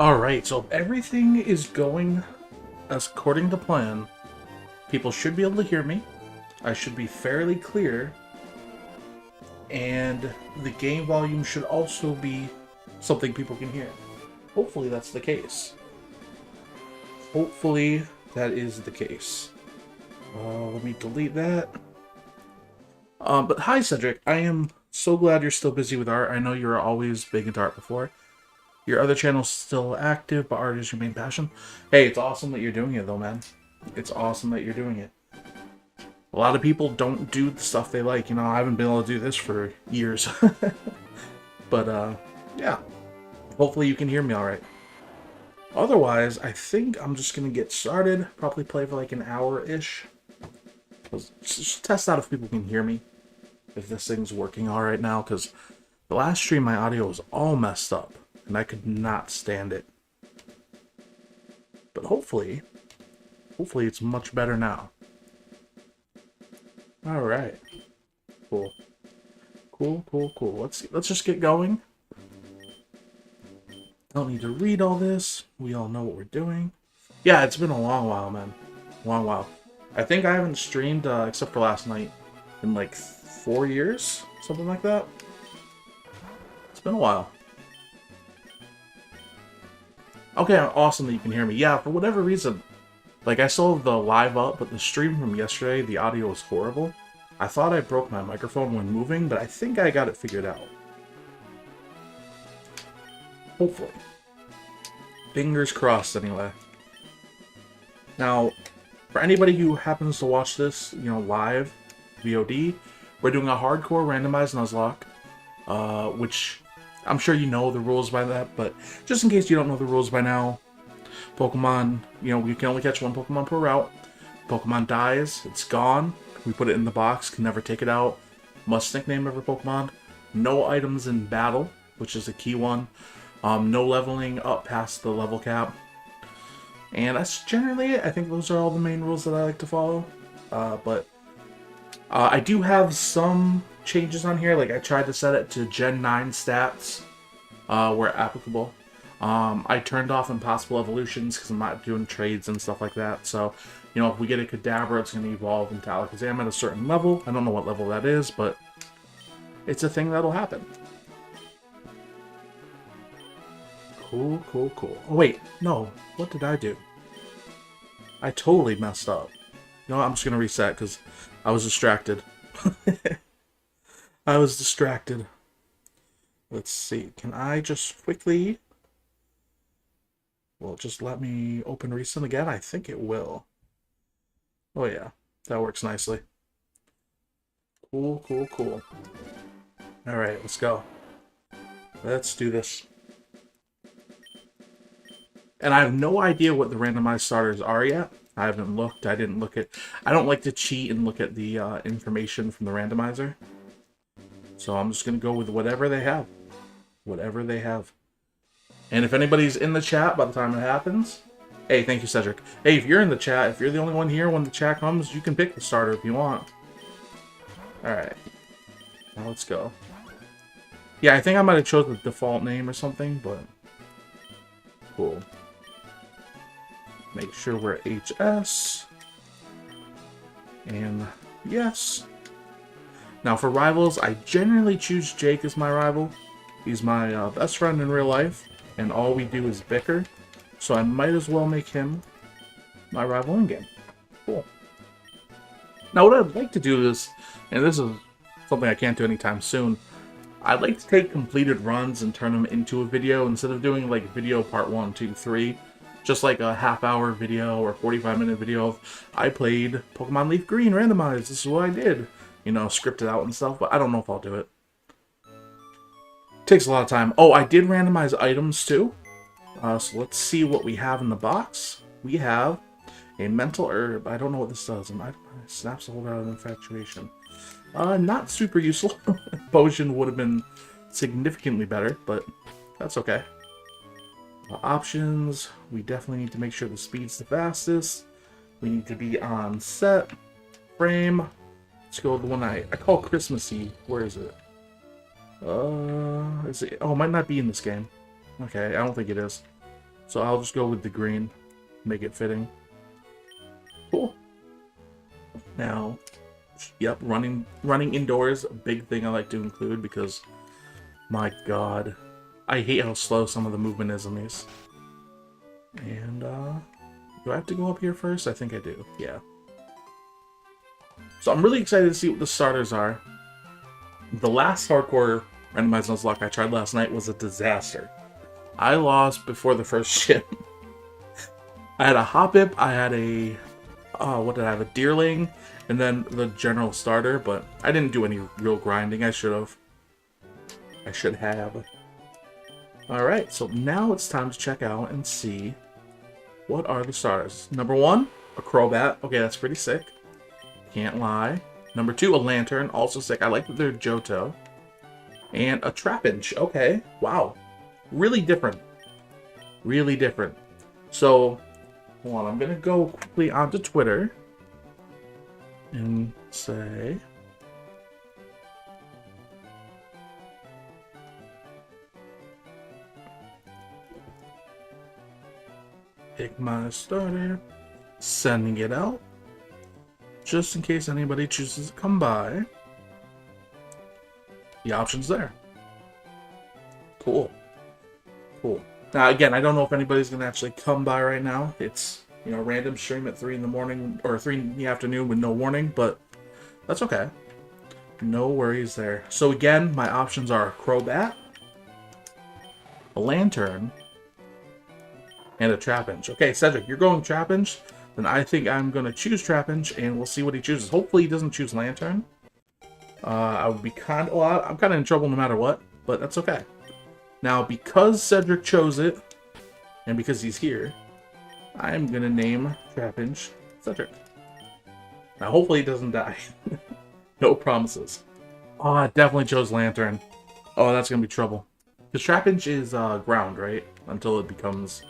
Alright, so if everything is going as according to plan, people should be able to hear me. I should be fairly clear, and the game volume should also be something people can hear. Hopefully that's the case. Hopefully that is the case. Let me delete that. But hi, Cedric. I am so glad you're still busy with art. I know you were always big into art before. Your other channel's still active, but art is your main passion. Hey, it's awesome that you're doing it, though, man. It's awesome that you're doing it. A lot of people don't do the stuff they like. You know, I haven't been able to do this for years. But, yeah. Hopefully you can hear me alright. Otherwise, I think I'm just going to get started. Probably play for like an hour-ish. Just test out if people can hear me. If this thing's working alright now, because the last stream my audio was all messed up. And I could not stand it. But hopefully it's much better now. Alright. Cool. Cool. Let's just get going. Don't need to read all this. We all know what we're doing. Yeah, it's been a long while, man. Long while. I think I haven't streamed, except for last night, in like 4 years? Something like that. It's been a while. Okay, awesome that you can hear me. Yeah, for whatever reason, like I still have the live up, but the stream from yesterday, the audio was horrible. I thought I broke my microphone when moving, but I think I got it figured out. Hopefully. Fingers crossed, anyway. Now, for anybody who happens to watch this, you know, live, VOD, we're doing a hardcore randomized Nuzlocke, which I'm sure you know the rules by that, but just in case you don't know the rules by now, Pokemon, you know, you can only catch one Pokemon per route. Pokemon dies, it's gone. We put it in the box, can never take it out. Must nickname every Pokemon. No items in battle, which is a key one. No leveling up past the level cap. And that's generally it. I think those are all the main rules that I like to follow. But I do have some changes on here. Like I tried to set it to Gen 9 stats where applicable. I turned off impossible evolutions because I'm not doing trades and stuff like that. So, you know, if we get a Kadabra, it's going to evolve into Alakazam at a certain level. I don't know what level that is, but it's a thing that'll happen. Cool. Oh, wait, no. What did I do? I totally messed up. You know what? I'm just going to reset because I was distracted. I was distracted. Let's see. Can I just quickly... Well, just let me open recent again? I think it will. Oh yeah, that works nicely. Cool. Alright, let's go. Let's do this. And I have no idea what the randomized starters are yet. I haven't looked. I didn't look at... I don't like to cheat and look at the information from the randomizer. So I'm just going to go with whatever they have. Whatever they have. And if anybody's in the chat by the time it happens... Hey, thank you, Cedric. Hey, if you're in the chat, if you're the only one here when the chat comes, you can pick the starter if you want. Alright. Now let's go. Yeah, I think I might have chosen the default name or something, but... Cool. Make sure we're HS. And yes. Now for rivals, I generally choose Jake as my rival. He's my best friend in real life, and all we do is bicker. So I might as well make him my rival in-game. Cool. Now what I'd like to do is, and this is something I can't do anytime soon, I'd like to take completed runs and turn them into a video instead of doing like video part 1, 2, 3. Just like a half-hour video or 45-minute video of, I played Pokemon Leaf Green randomized, this is what I did. You know, scripted out and stuff, but I don't know if I'll do it. Takes a lot of time. Oh, I did randomize items too. So let's see what we have in the box. We have a mental herb. I don't know what this does. It snaps the hold out of infatuation. Not super useful. Potion would have been significantly better, but that's okay. Options. We definitely need to make sure the speed's the fastest. We need to be on set. Frame. Let's go with the one I call Christmassy. Where is it? Is it? Oh, it might not be in this game. Okay, I don't think it is. So I'll just go with the green. Make it fitting. Cool. Now, yep, running indoors, a big thing I like to include because, my god, I hate how slow some of the movement is in these. And, do I have to go up here first? I think I do, yeah. So I'm really excited to see what the starters are. The last hardcore randomized Nuzlocke I tried last night was a disaster. I lost before the first ship. I had a Hoppip, I had a, what did I have, a Deerling, and then the general starter, but I didn't do any real grinding. I should have. Alright, so now it's time to check out and see what are the starters. Number 1, a Crobat. Okay, that's pretty sick. Can't lie. Number 2, a Lantern. Also sick. I like that they're Johto. And a Trapinch. Okay, wow. Really different. Really different. So, hold on. I'm going to go quickly onto Twitter and say... Pick my starter. Sending it out. Just in case anybody chooses to come by. The option's there. Cool. Cool. Now, again, I don't know if anybody's going to actually come by right now. It's, you know, random stream at 3 in the morning, or 3 in the afternoon with no warning, but that's okay. No worries there. So again, my options are a Crobat, a Lantern, and a Trapinch. Okay, Cedric, you're going Trapinch. Then I think I'm going to choose Trapinch, and we'll see what he chooses. Hopefully he doesn't choose Lantern. I would be kind of... Well, I'm kind of in trouble no matter what, but that's okay. Now, because Cedric chose it, and because he's here, I'm going to name Trapinch Cedric. Now, hopefully he doesn't die. No promises. Oh, I definitely chose Lantern. Oh, that's going to be trouble. Because Trapinch is ground, right? Until it becomes...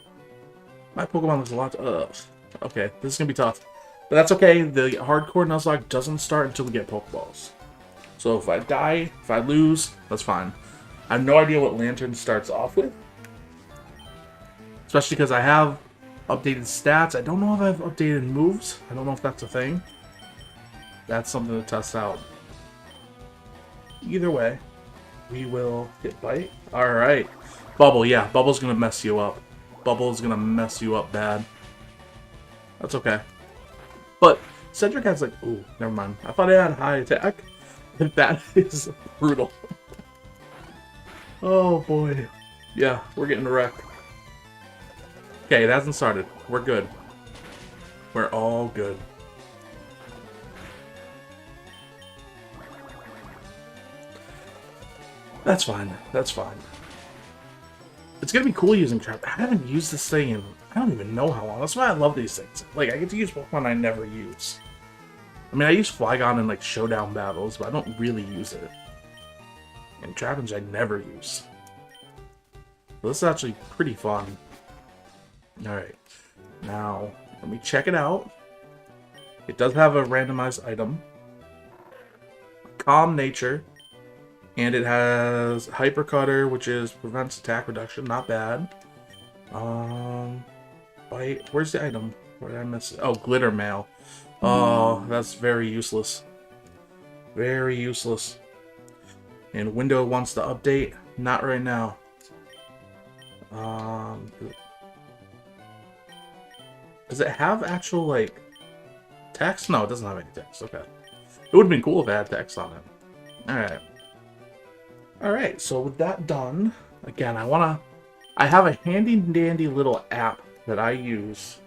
My Pokemon looks a lot... Okay, this is going to be tough. But that's okay. The hardcore Nuzlocke doesn't start until we get Pokeballs. So if I die, if I lose, that's fine. I have no idea what Lantern starts off with. Especially because I have updated stats. I don't know if I have updated moves. I don't know if that's a thing. That's something to test out. Either way, we will hit Bite. Alright. Bubble, yeah. Bubble's going to mess you up. Bubble's going to mess you up bad. That's okay. But Cedric has like... Ooh, never mind. I thought I had high attack. And that is brutal. Oh boy. Yeah, we're getting wrecked. Okay, it hasn't started. We're good. We're all good. That's fine. That's fine. It's gonna be cool using Trap. I haven't used this thing in I don't even know how long. That's why I love these things. Like, I get to use Pokemon I never use. I mean, I use Flygon in like showdown battles, but I don't really use it. And Trapinch I never use. So this is actually pretty fun. Alright. Now, let me check it out. It does have a randomized item. Calm Nature. And it has Hyper Cutter, which is prevents attack reduction. Not bad. Bite. Where's the item? Where did I miss it? Oh, Glitter Mail. Oh, that's very useless. Very useless. And Window wants to update. Not right now. Does it have actual, like, text? No, it doesn't have any text. Okay. It would have been cool if it had text on it. Alright. Alright, so with that done, again, I have a handy-dandy little app that I use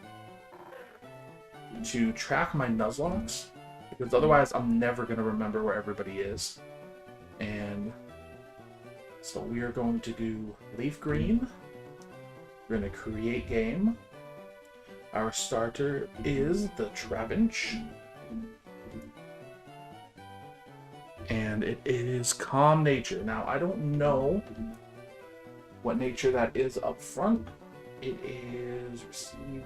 to track my Nuzlocks, because otherwise I'm never going to remember where everybody is. And so we are going to do Leaf Green. We're going to create game. Our starter is the Trapinch. And it is Calm Nature. Now, I don't know what nature that is up front. It is received.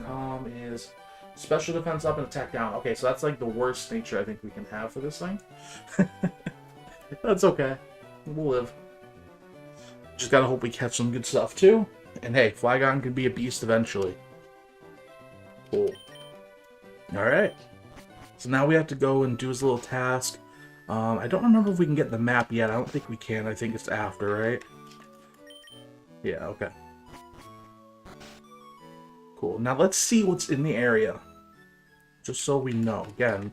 Calm is special defense up and attack down. Okay, so that's like the worst nature I think we can have for this thing. That's okay. We'll live. Just gotta hope we catch some good stuff too. And hey, Flygon can be a beast eventually. Cool. Alright. So now we have to go and do his little task. I don't remember if we can get the map yet. I don't think we can. I think it's after, right? Yeah, okay. Cool. Now let's see what's in the area. Just so we know. Again,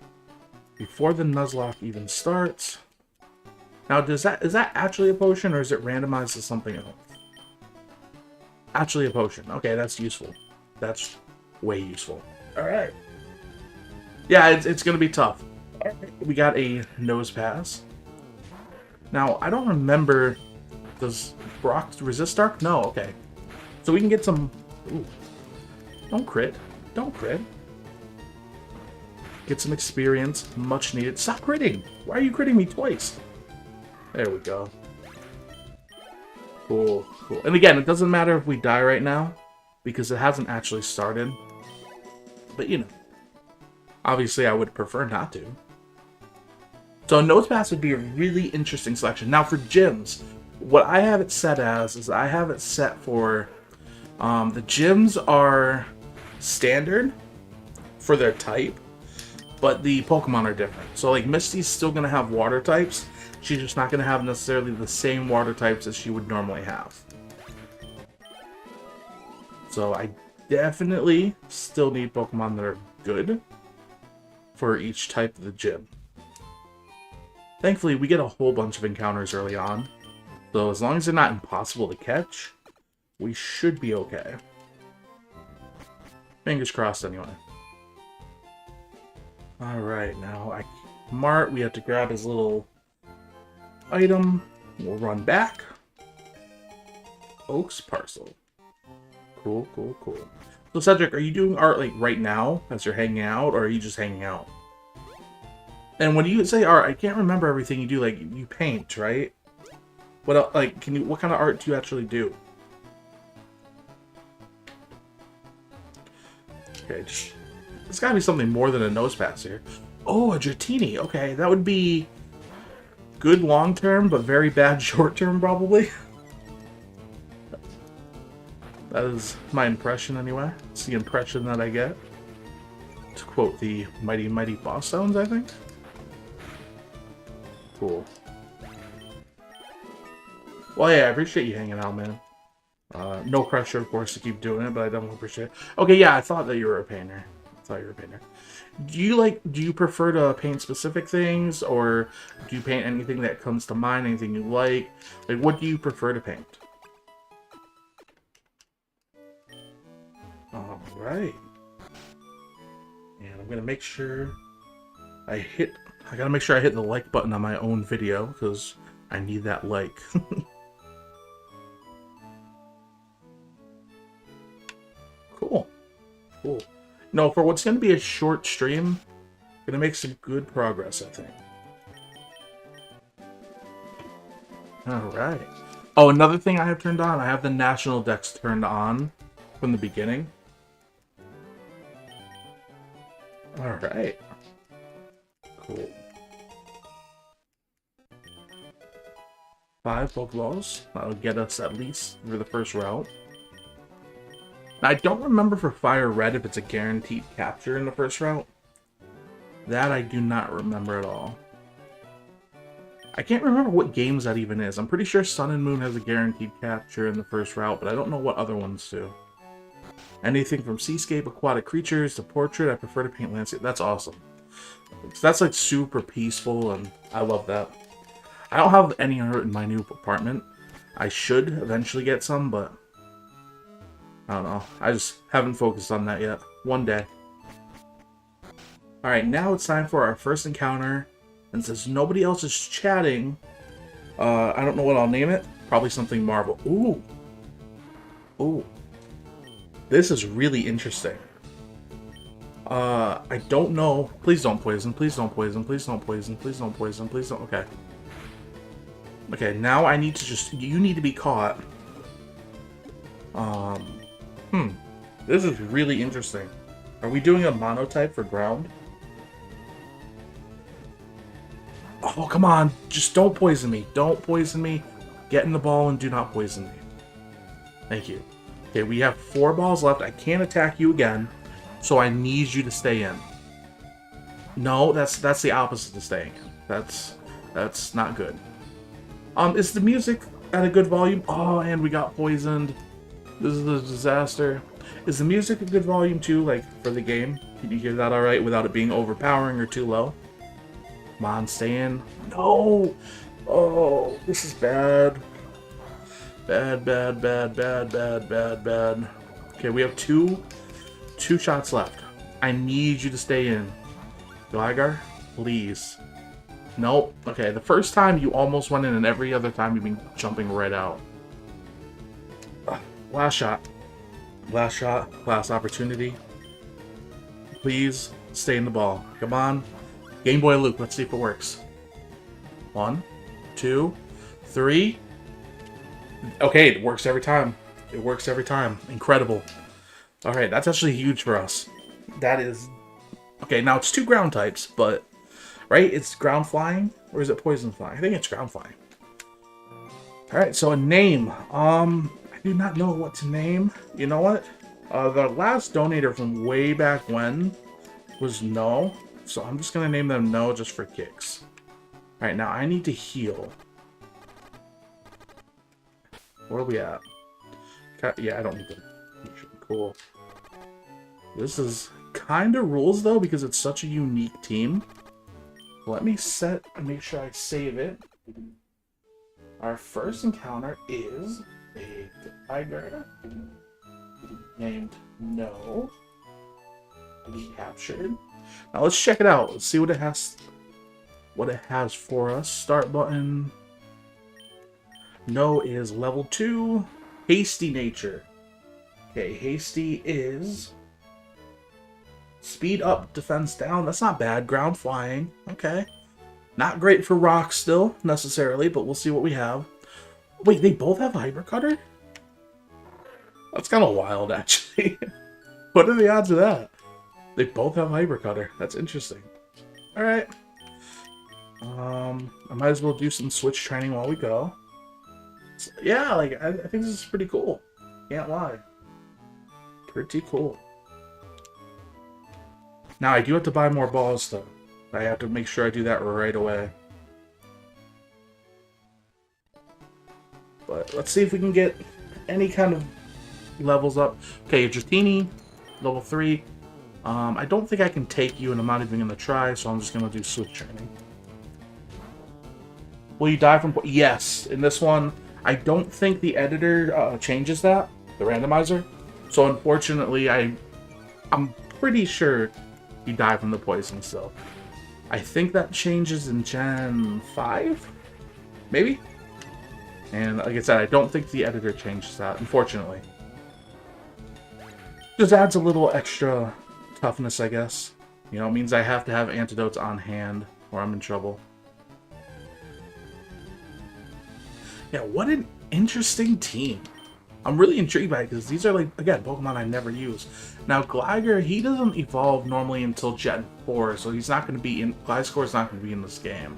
before the Nuzlocke even starts. Now, is that actually a potion, or is it randomized to something else? Actually a potion. Okay, that's useful. That's way useful. Alright. Yeah, it's gonna be tough. Alright, we got a nose pass. Now, I don't remember... Does Brock resist dark? No, okay. So we can get some... Ooh. Don't crit. Don't crit. Get some experience. Much needed. Stop critting! Why are you critting me twice? There we go. Cool, cool. And again, it doesn't matter if we die right now, because it hasn't actually started. But, you know. Obviously, I would prefer not to. So, Nose Pass would be a really interesting selection. Now, for gyms, what I have it set as is I have it set for... the gyms are standard for their type, but the Pokemon are different. So, like, Misty's still going to have water types. She's just not going to have necessarily the same water types as she would normally have. So I definitely still need Pokemon that are good for each type of the gym. Thankfully, we get a whole bunch of encounters early on. So as long as they're not impossible to catch, we should be okay. Fingers crossed anyway. Alright, now Mart, we have to grab his little... item. We'll run back. Oak's parcel. Cool, cool, cool. So Cedric, are you doing art like right now as you're hanging out, or are you just hanging out? And when you say art, I can't remember everything you do. Like you paint, right? What else, like what kind of art do you actually do? Okay, there's gotta be something more than a nose pass here. Oh, a Dratini. Okay, that would be good long term, but very bad short term, probably. That is my impression, anyway. It's the impression that I get. To quote the Mighty Mighty Boss Stones, I think. Cool. Well, yeah, I appreciate you hanging out, man. No pressure, of course, to keep doing it, but I definitely appreciate it. Okay, yeah, I thought that you were a painter. Do you prefer to paint specific things, or do you paint anything that comes to mind, anything you like? Like, what do you prefer to paint? Alright. And I'm gonna make sure I gotta make sure I hit the like button on my own video, because I need that like. Cool. Cool. No, for what's going to be a short stream, I'm going to make some good progress, I think. Alright. Oh, another thing I have turned on, I have the National Dex turned on from the beginning. Alright. Cool. 5 Pokeballs. That'll get us at least through the first route. Now, I don't remember for Fire Red if it's a guaranteed capture in the first route. That I do not remember at all. I can't remember what games that even is. I'm pretty sure Sun and Moon has a guaranteed capture in the first route, but I don't know what other ones do. Anything from Seascape, Aquatic Creatures, to Portrait, I prefer to paint landscape. That's awesome. That's like super peaceful, and I love that. I don't have any art in my new apartment. I should eventually get some, but I don't know. I just haven't focused on that yet. One day. Alright, now it's time for our first encounter. And since nobody else is chatting, I don't know what I'll name it. Probably something Marvel. Ooh. Ooh. This is really interesting. I don't know. Please don't poison. Please don't poison. Please don't poison. Please don't poison. Please don't. Okay. Okay, now I need to just... You need to be caught. This is really interesting. Are we doing a monotype for ground? Oh, come on. Just don't poison me. Don't poison me. Get in the ball and do not poison me. Thank you. Okay, we have 4 balls left. I can't attack you again, so I need you to stay in. No, that's the opposite of staying in. That's not good. Is the music at a good volume? Oh, and we got poisoned. This is a disaster. Is the music a good volume too, like, for the game? Can you hear that alright without it being overpowering or too low? Come on, stay in. No! Oh, this is bad. Bad, bad, bad, bad, bad, bad, bad. Okay, we have two shots left. I need you to stay in. Gligar, please. Nope. Okay, the first time you almost went in, and every other time you've been jumping right out. Last shot. Last shot. Last opportunity. Please stay in the ball. Come on. Game Boy Loop. Let's see if it works. 1, 2, 3. Okay, it works every time. It works every time. Incredible. Alright, that's actually huge for us. That is... Okay, now it's 2 ground types, but... Right? It's ground flying? Or is it poison flying? I think it's ground flying. Alright, so a name. I do not know what to name. You know what? The last donator from way back when was No. So I'm just going to name them No just for kicks. Alright, now I need to heal. Where are we at? Yeah, I don't need to. Cool. This is kind of rules, though, because it's such a unique team. Let me set and make sure I save it. Our first encounter is a tiger named No. Captured. Now let's check it out. Let's see what it has. What it has for us. Start button. No is level 2. Hasty nature. Okay, hasty is speed up, defense down. That's not bad. Ground flying. Okay. Not great for rocks still, necessarily, but we'll see what we have. Wait, they both have Hyper Cutter? That's kind of wild, actually. What are the odds of that? They both have Hyper Cutter. That's interesting. Alright. I might as well do some switch training while we go. So, yeah, like, I think this is pretty cool. Can't lie. Pretty cool. Now, I do have to buy more balls, though. I have to make sure I do that right away. But let's see if we can get any kind of levels up. Okay, Dratini, level 3. I don't think I can take you, and I'm not even going to try, so I'm just going to do switch training. Will you die from... Yes, in this one, I don't think the editor changes that, the randomizer. So unfortunately, I'm pretty sure you die from the poison still. I think that changes in Gen 5? Maybe? And like I said, I don't think the editor changes that, unfortunately. Just adds a little extra toughness, I guess. You know, it means I have to have antidotes on hand or I'm in trouble. Yeah, what an interesting team. I'm really intrigued by it because these are, like, again, Pokemon I never use. Now, Gligar, he doesn't evolve normally until Gen 4, so he's not going to be in... Gliscor's not going to be in this game.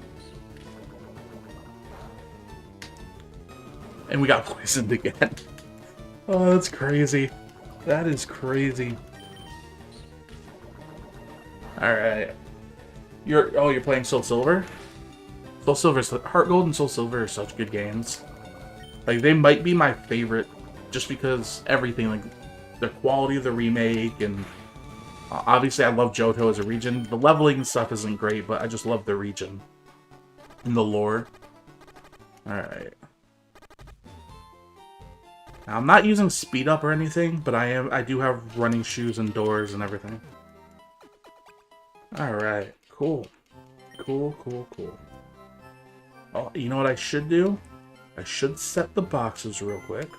And we got poisoned again. Oh, that's crazy. That is crazy. Alright. You're playing Soul Silver? Soul Silver's... Heart Gold and Soul Silver are such good games. Like, they might be my favorite just because everything, like, the quality of the remake, and obviously I love Johto as a region. The leveling stuff isn't great, but I just love the region and the lore. Alright. Now, I'm not using speed up or anything, but I do have running shoes and doors and everything. Alright, cool. Cool, cool, cool. Oh, you know what I should do? I should set the boxes real quick.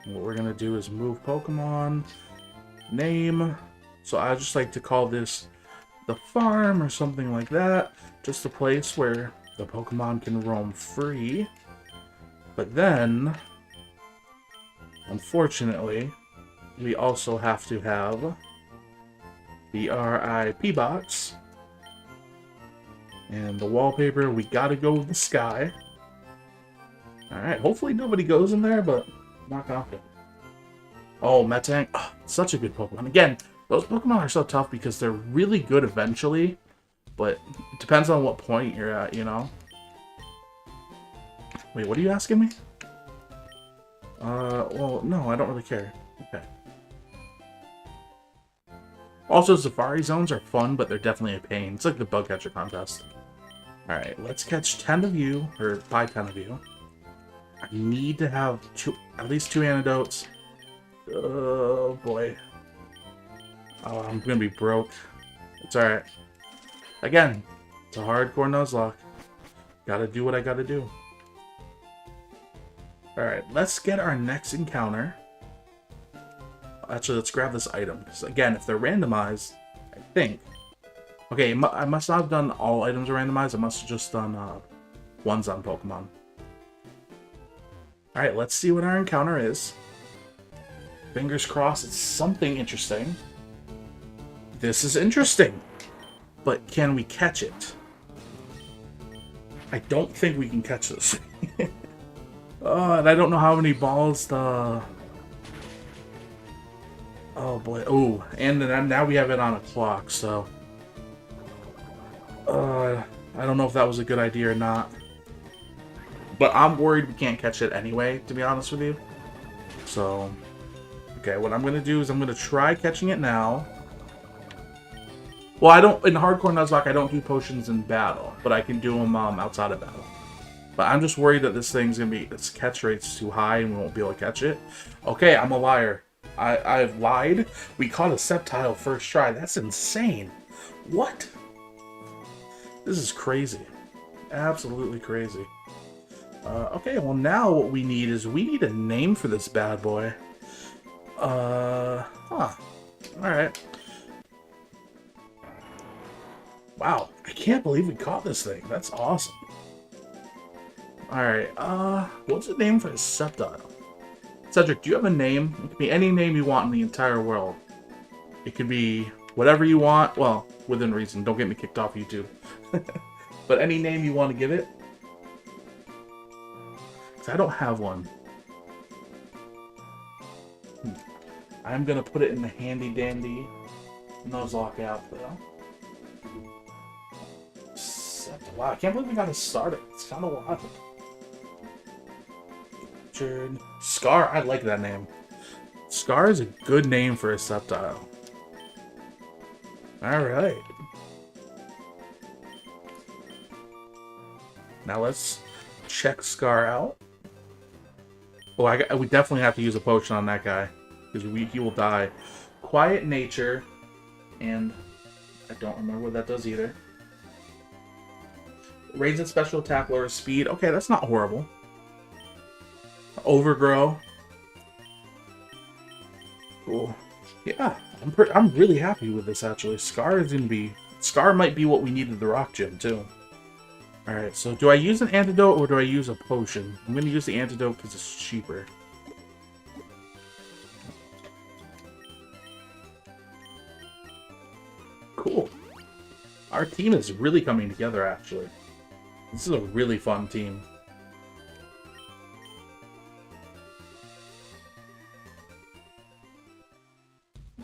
What we're going to do is move Pokemon, name. So I just like to call this the farm or something like that. Just a place where the Pokemon can roam free. But then, unfortunately, we also have to have the RIP box. And the wallpaper, we gotta go with the sky. Alright, hopefully nobody goes in there, but Not confident. Oh, Metang. Oh, such a good Pokemon. Again, those Pokemon are so tough because they're really good eventually, but it depends on what point you're at, you know? Wait, what are you asking me? Well, no, I don't really care. Okay. Also, Safari Zones are fun, but they're definitely a pain. It's like the bug catcher contest. Alright, let's catch 10 of you, or buy 10 of you. I need to have at least 2 antidotes. Oh, boy. Oh, I'm gonna be broke. It's alright. Again, it's a hardcore Nuzlocke. Gotta do what I gotta do. Alright, let's get our next encounter. Actually, let's grab this item. Because again, if they're randomized, I think... Okay, I must not have done all items are randomized. I must have just done ones on Pokemon. Alright, let's see what our encounter is. Fingers crossed it's something interesting. This is interesting. But can we catch it? I don't think we can catch this. And I don't know how many balls the... Oh boy. Oh, and then now we have it on a clock, so... I don't know if that was a good idea or not. But I'm worried we can't catch it anyway, to be honest with you. So... Okay, what I'm going to do is I'm going to try catching it now. Well, I don't... In Hardcore Nuzlocke, I don't do potions in battle. But I can do them outside of battle. But I'm just worried that this thing's going to be... Its catch rate's too high and we won't be able to catch it. Okay, I'm a liar. I've lied. We caught a Sceptile first try. That's insane. What? This is crazy. Absolutely crazy. Okay, well now what we need is we need a name for this bad boy. Alright. Wow, I can't believe we caught this thing. That's awesome. Alright, what's the name for this Sceptile? Cedric, do you have a name? It could be any name you want in the entire world. It could be whatever you want. Well, within reason. Don't get me kicked off YouTube. But any name you want to give it. Because I don't have one. I'm going to put it in the handy-dandy Nuzlocke app, though. Wow, I can't believe we got to start it. It's kind of wild. Scar, I like that name. Scar is a good name for a Sceptile. Alright. Now let's check Scar out. Oh, we definitely have to use a potion on that guy. Because he will die. Quiet Nature. And I don't remember what that does either. Raises special attack, lowers speed. Okay, that's not horrible. Overgrow. Cool. Yeah, I'm really happy with this actually. Scar might be what we needed the Rock Gym too. Alright, so do I use an antidote or do I use a potion? I'm gonna use the antidote because it's cheaper. Cool. Our team is really coming together actually. This is a really fun team.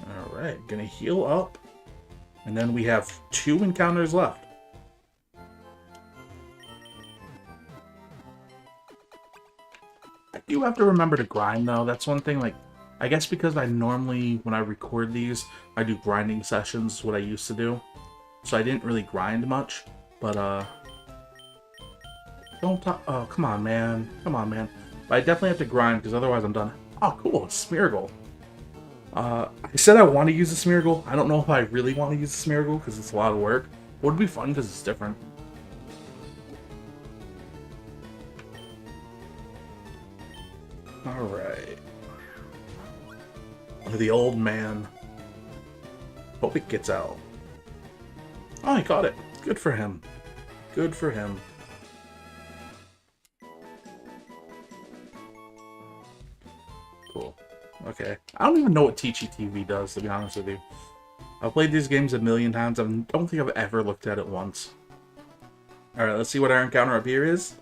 Alright, gonna heal up. And then we have 2 encounters left. I do have to remember to grind though. That's one thing, like, I guess because I normally, when I record these, I do grinding sessions, what I used to do. So I didn't really grind much, but, don't talk. Oh, come on, man. Come on, man. But I definitely have to grind because otherwise I'm done. Oh, cool. Smeargle. I said I want to use a Smeargle. I don't know if I really want to use a Smeargle because it's a lot of work. It would be fun because it's different. Alright. The old man. Hope it gets out. Oh, he caught it. Good for him. Good for him. Cool. Okay. I don't even know what Teachy TV does, to be honest with you. I've played these games a million times. I don't think I've ever looked at it once. Alright, let's see what our encounter up here is.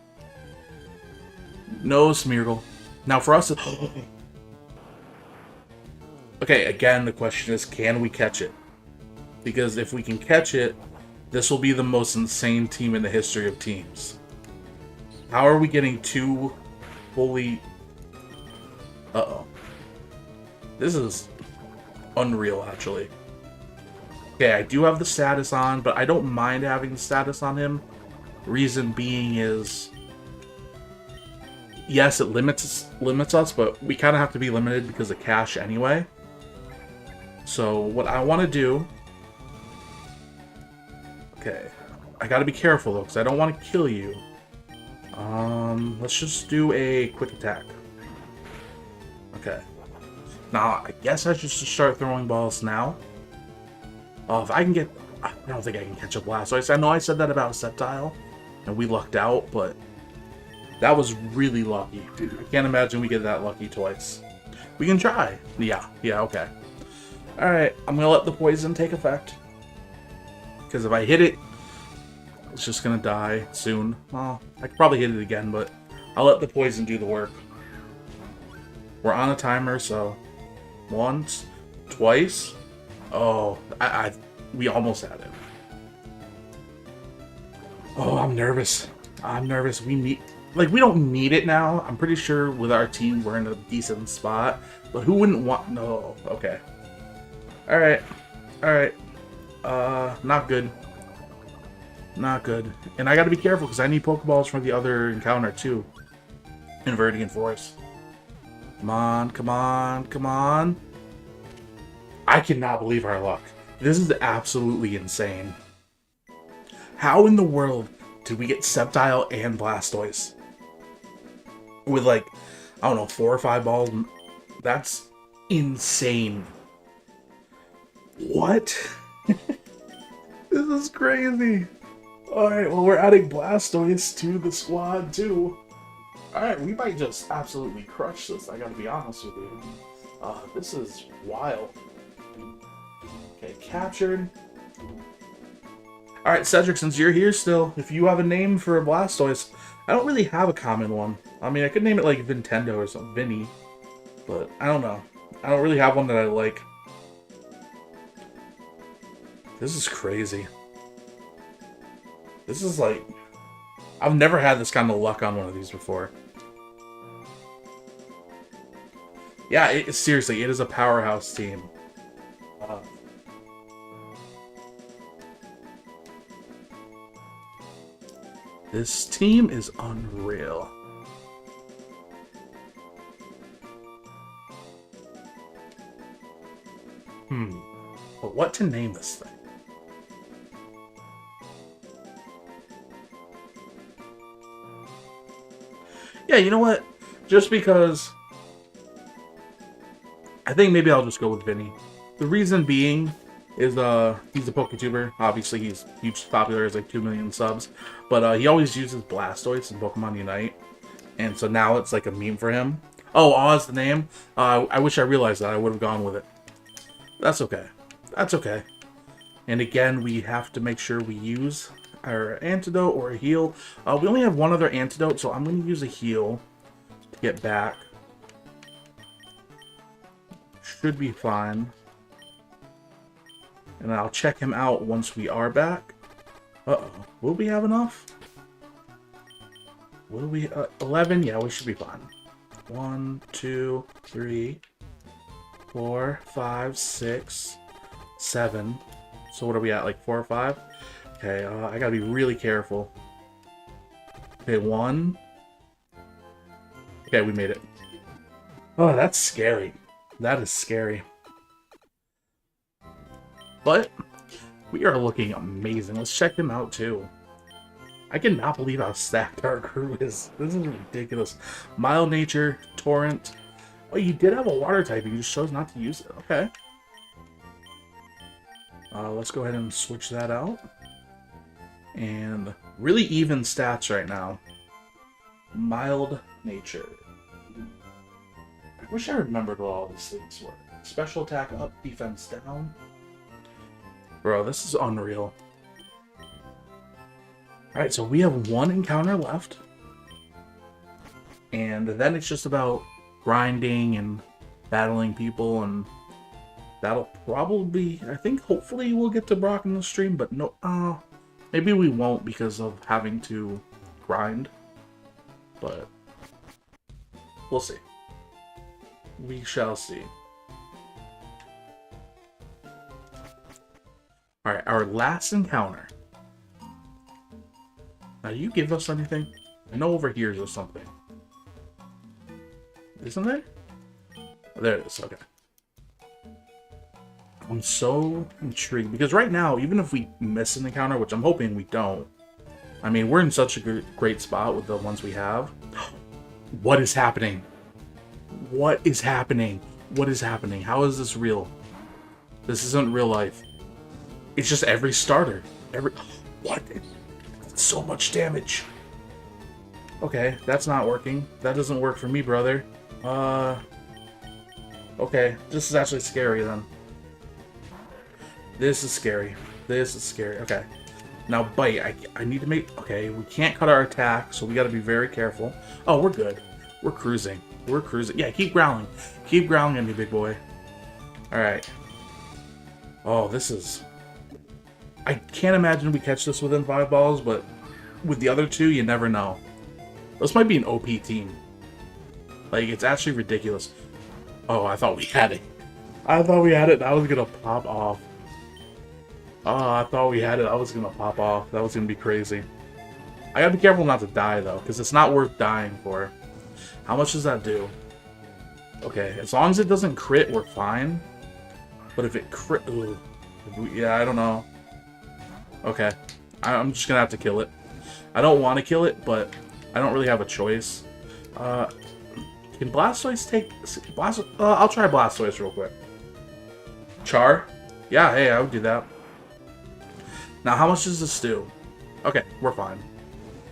No Smeargle. Now for us, okay, again, the question is, can we catch it? Because if we can catch it, this will be the most insane team in the history of teams. How are we getting two fully... Uh-oh. This is unreal, actually. Okay, I do have the status on, but I don't mind having the status on him. Reason being is... Yes, it limits us, but we kind of have to be limited because of cash anyway. So, what I want to do... Okay. I gotta be careful, though, because I don't want to kill you. Let's just do a quick attack. Okay. Now, I guess I should just start throwing balls now. If I can get... I don't think I can catch a Blastoise. I know I said that about Sceptile, and we lucked out, but... That was really lucky. I can't imagine we get that lucky twice. We can try. Yeah, okay. Alright, I'm gonna let the poison take effect. Because if I hit it, it's just gonna die soon. Well, I could probably hit it again, but I'll let the poison do the work. We're on a timer, so... Once, twice. Oh, we almost had it. Oh, I'm nervous. We need... Like, we don't need it now. I'm pretty sure with our team, we're in a decent spot. But who wouldn't want... No, okay. Alright. Not good. Not good. And I gotta be careful, because I need Pokeballs for the other encounter, too. In Viridian Forest. Come on. I cannot believe our luck. This is absolutely insane. How in the world did we get Sceptile and Blastoise? With, like, I don't know, 4 or 5 balls? That's insane. What? This is crazy. Alright, well, we're adding Blastoise to the squad, too. Alright, we might just absolutely crush this, I gotta be honest with you. This is wild. Okay, captured. Alright, Cedric, since you're here still, if you have a name for a Blastoise, I don't really have a common one. I mean, I could name it like Nintendo or something, Vinny, but I don't know. I don't really have one that I like. This is crazy. This is like... I've never had this kind of luck on one of these before. Yeah, seriously, it is a powerhouse team. This team is unreal. But what to name this thing? Yeah, you know what? Just because... I think maybe I'll just go with Vinny. The reason being is he's a PokeTuber. Obviously, he's huge popular. He has like 2 million subs. But he always uses Blastoise in Pokemon Unite. And so now it's like a meme for him. Oh, Aw's the name? I wish I realized that. I would have gone with it. That's okay. That's okay. And again, we have to make sure we use our antidote or a heal. We only have one other antidote, so I'm going to use a heal to get back. Should be fine. And I'll check him out once we are back. Uh-oh. Will we have enough? Will we... 11? Yeah, we should be fine. 1, 2, 3, 4, 5, 6, 7. So what are we at? Like 4 or 5? Okay, I gotta be really careful. Okay, 1. Okay, we made it. Oh, that's scary. That is scary. But we are looking amazing. Let's check them out too. I cannot believe how stacked our crew is. This is ridiculous. Mild Nature, Torrent. Oh, you did have a water type. You just chose not to use it. Okay. Let's go ahead and switch that out. And really even stats right now. Mild Nature. I wish I remembered what all these things were. Special attack up, defense down. Bro, this is unreal. Alright, so we have one encounter left. And then it's just about grinding and battling people, and that'll probably, I think, hopefully we'll get to Brock in the stream, but no, maybe we won't because of having to grind, but we'll see. We shall see. Alright, our last encounter. Now, do you give us anything? I know over here there's something. Isn't there? Oh, there it is, okay. I'm so intrigued, because right now, even if we miss an encounter, which I'm hoping we don't, I mean, we're in such a great spot with the ones we have. What is happening? What is happening? What is happening? How is this real? This isn't real life. It's just every starter. What? It's so much damage. Okay, that's not working. That doesn't work for me, brother. Okay, this is actually scary then. This is scary. This is scary. Okay. Now, bite. I need to make... Okay, we can't cut our attack, so we gotta be very careful. Oh, we're good. We're cruising. We're cruising. Yeah, keep growling. Keep growling at me, big boy. Alright. Oh, this is... I can't imagine we catch this within 5 balls, but with the other two, you never know. This might be an OP team. Like, it's actually ridiculous. Oh, I thought we had it. I thought we had it. That was gonna pop off. Oh, I thought we had it. I was gonna pop off. That was gonna be crazy. I gotta be careful not to die, though, because it's not worth dying for. How much does that do? Okay, as long as it doesn't crit, we're fine. But if it crit... Ugh. Yeah, I don't know. Okay. I'm just gonna have to kill it. I don't want to kill it, but I don't really have a choice. Can Blastoise take... I'll try Blastoise real quick. Char? Yeah, hey, I would do that. Now, how much does this do? Okay, we're fine.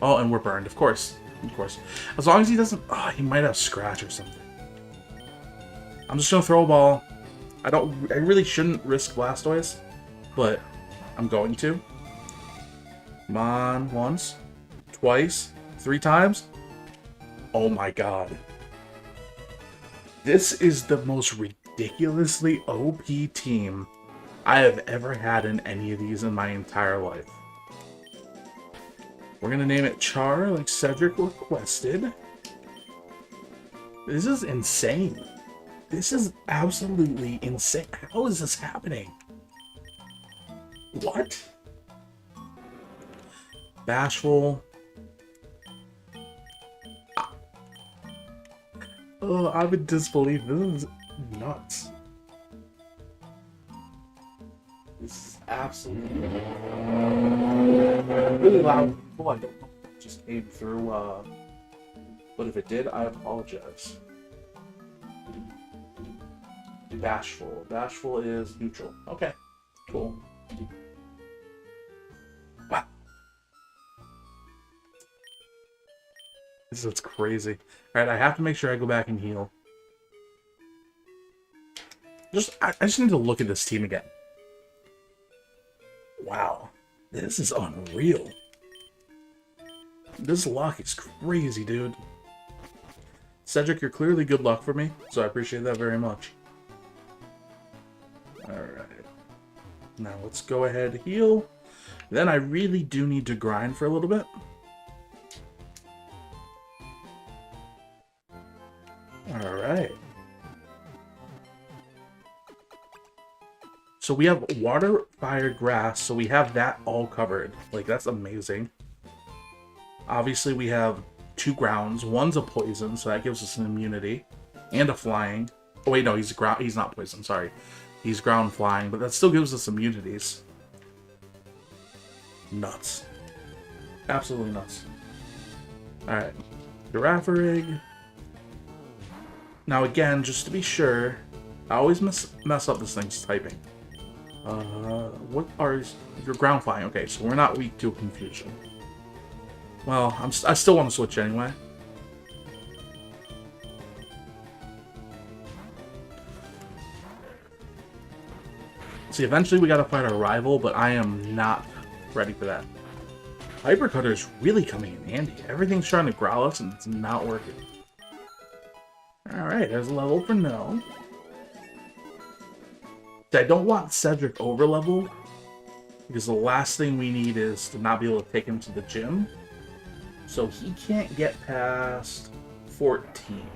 Oh, and we're burned, of course. Of course. As long as he doesn't... Oh, he might have Scratch or something. I'm just gonna throw a ball. I really shouldn't risk Blastoise, but I'm going to. Come on. Once. Twice. 3 times. Oh my god. This is the most ridiculously OP team I have ever had in any of these in my entire life. We're gonna name it Char, like Cedric requested. This is insane. This is absolutely insane. How is this happening? What? Bashful. Oh, I'm in disbelief. This is nuts. This is absolutely really loud. Oh, I don't know if it just came through, but if it did, I apologize. Bashful. Bashful is neutral. Okay, cool. Wow. This is crazy. Alright, I have to make sure I go back and heal. I just need to look at this team again. Wow. This is unreal. This luck is crazy, dude. Cedric, you're clearly good luck for me, so I appreciate that very much. Alright. Now let's go ahead and heal. Then I really do need to grind for a little bit. Alright. So we have water, fire, grass, so we have that all covered. Like, that's amazing. Obviously, we have 2 grounds. One's a poison, so that gives us an immunity. And a flying. Oh, wait, no, he's not poison, sorry. He's ground flying, but that still gives us immunities. Nuts. Absolutely nuts. Alright. Girafarig. Now, again, just to be sure, I always mess up this thing's typing. What are your ground flying? Okay, so we're not weak to confusion. Well, I still want to switch anyway. See, eventually we gotta fight our rival, but I am not ready for that. Hyper Cutter is really coming in handy. Everything's trying to growl us, and it's not working. Alright. Alright, there's a level for no. I don't want Cedric over level, because the last thing we need is to not be able to take him to the gym. So he can't get past 14.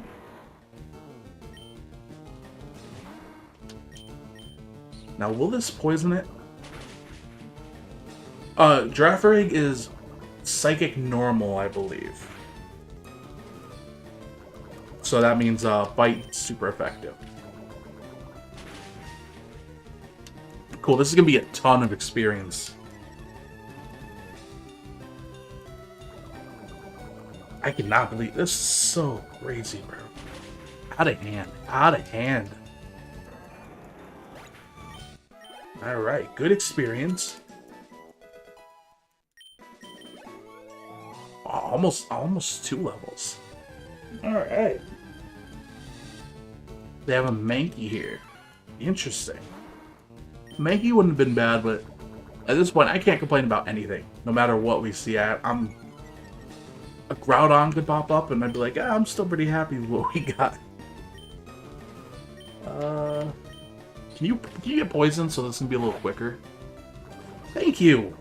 Now, will this poison it? Girafarig is Psychic Normal, I believe. So that means Bite super effective. Cool, this is going to be a ton of experience. I cannot believe this is so crazy, bro. Out of hand. Out of hand. Alright, good experience. Almost 2 levels. Alright. They have a Mankey here. Interesting. Mankey wouldn't have been bad, but at this point, I can't complain about anything. No matter what we see, a Groudon could pop up, and I'd be like, I'm still pretty happy with what we got. Can you get poisoned so this can be a little quicker? Thank you!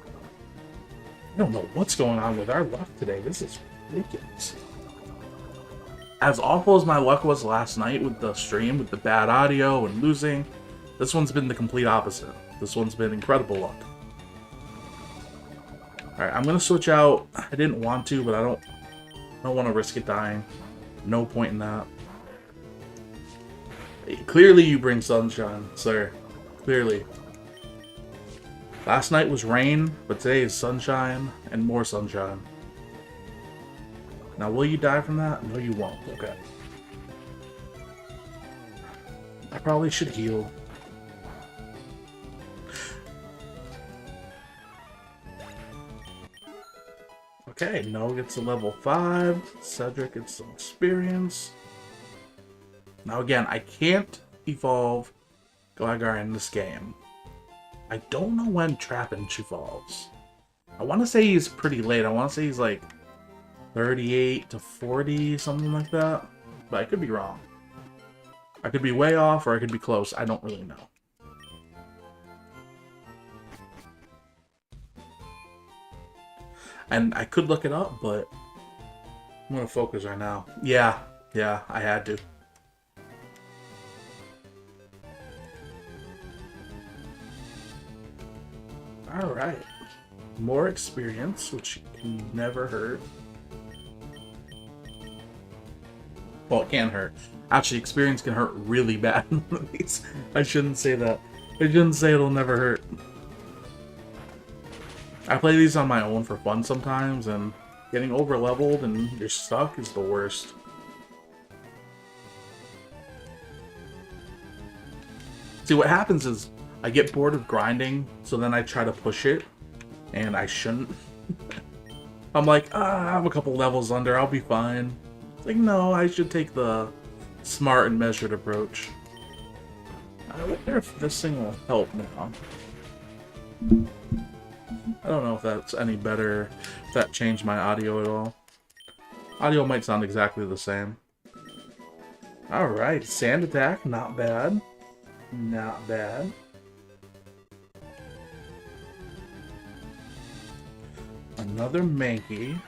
I don't know what's going on with our luck today. This is ridiculous. As awful as my luck was last night with the stream, with the bad audio and losing, this one's been the complete opposite. This one's been incredible luck. Alright, I'm gonna switch out. I didn't want to, but I don't want to risk it dying. No point in that. Clearly you bring sunshine, sir. Clearly. Last night was rain, but today is sunshine and more sunshine. Now, will you die from that? No, you won't. Okay. I probably should heal. Okay, No gets a level 5. Cedric gets some experience. Now again, I can't evolve Gligar in this game. I don't know when Trapinch evolves. I want to say he's pretty late. I want to say he's like 38 to 40, something like that. But I could be wrong. I could be way off or I could be close. I don't really know. And I could look it up, but I'm going to focus right now. Yeah, I had to. Alright. More experience, which can never hurt. Well, it can hurt. Actually, experience can hurt really bad in movies. I shouldn't say that. I shouldn't say it'll never hurt. I play these on my own for fun sometimes, and getting over-leveled and you're stuck is the worst. See, what happens is I get bored of grinding, so then I try to push it, and I shouldn't. I'm like, I'm a couple levels under, I'll be fine. It's like, no, I should take the smart and measured approach. I wonder if this thing will help now. I don't know if that's any better, if that changed my audio at all. Audio might sound exactly the same. Alright, Sand Attack, not bad. Not bad. Another Mankey.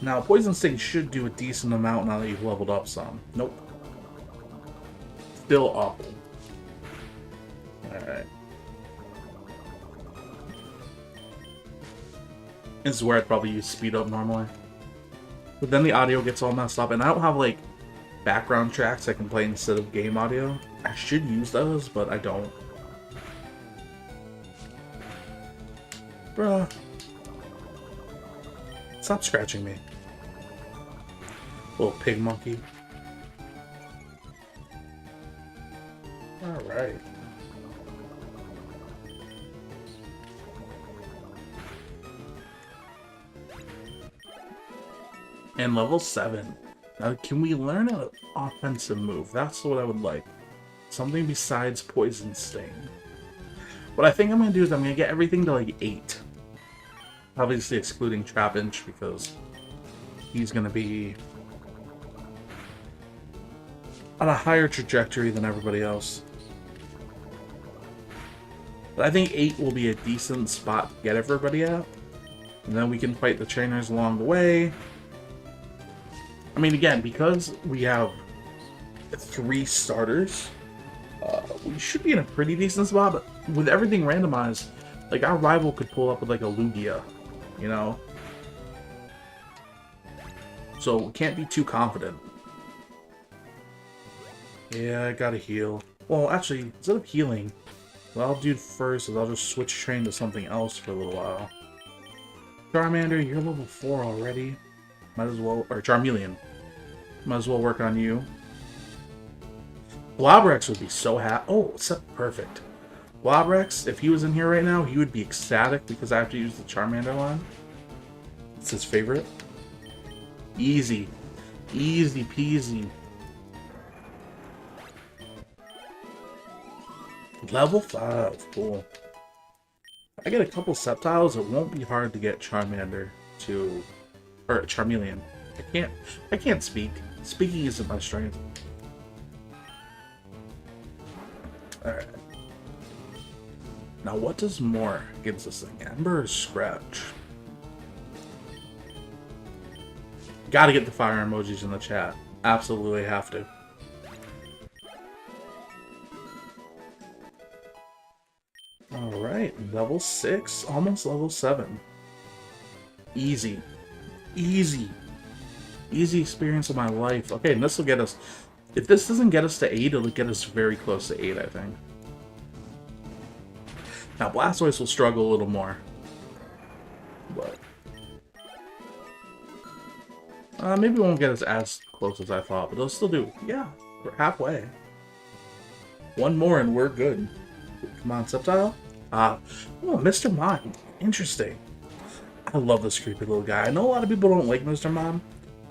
Now, Poison Sting should do a decent amount now that you've leveled up some. Nope. Still awful. Alright. This is where I'd probably use speed up normally. But then the audio gets all messed up, and I don't have, like, background tracks I can play instead of game audio. I should use those, but I don't. Bruh. Stop scratching me. Little pig monkey. Alright. And level 7. Now, can we learn an offensive move? That's what I would like. Something besides Poison Sting. What I think I'm going to do is I'm going to get everything to like 8. Obviously excluding Trapinch because he's going to be on a higher trajectory than everybody else. But I think 8 will be a decent spot to get everybody at. And then we can fight the trainers along the way. I mean, again, because we have 3 starters, we should be in a pretty decent spot, but with everything randomized, like, our rival could pull up with, like, a Lugia, you know? So, we can't be too confident. Yeah, I gotta heal. Well, actually, instead of healing, what I'll do first is I'll just switch train to something else for a little while. Charmander, you're level 4 already. Might as well, or Charmeleon. Might as well work on you. Blobrex would be so happy. Oh, it's perfect. Blobrex, if he was in here right now, he would be ecstatic because I have to use the Charmander line. It's his favorite. Easy. Easy peasy. Level 5. Cool. If I get a couple Sceptiles, it won't be hard to get Charmander to... or Charmeleon. I can't speak. Speaking isn't my strength. Alright. Now what does more against this thing? Ember or Scratch? Gotta get the fire emojis in the chat. Absolutely have to. Alright, level 6, almost level 7. Easy. Easy. Easy experience of my life. Okay, and this will get us... if this doesn't get us to 8, it'll get us very close to 8, I think. Now, Blastoise will struggle a little more. But... maybe it won't get us as close as I thought, but it'll still do... yeah, we're halfway. One more and we're good. Come on, Sceptile. Oh, Mr. Mime. Interesting. I love this creepy little guy. I know a lot of people don't like Mr. Mime.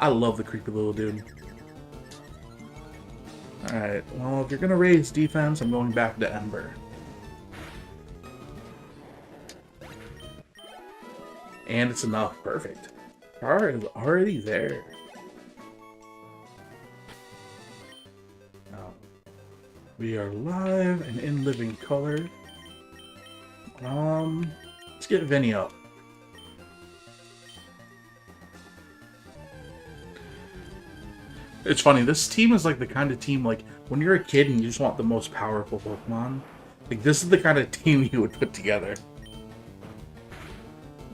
I love the creepy little dude. Alright, well, if you're going to raise defense, I'm going back to Ember. And it's enough. Perfect. Car is already there. Now, we are live and in living color. Let's get Vinny up. It's funny, this team is like the kind of team, like, when you're a kid and you just want the most powerful Pokemon, like, this is the kind of team you would put together.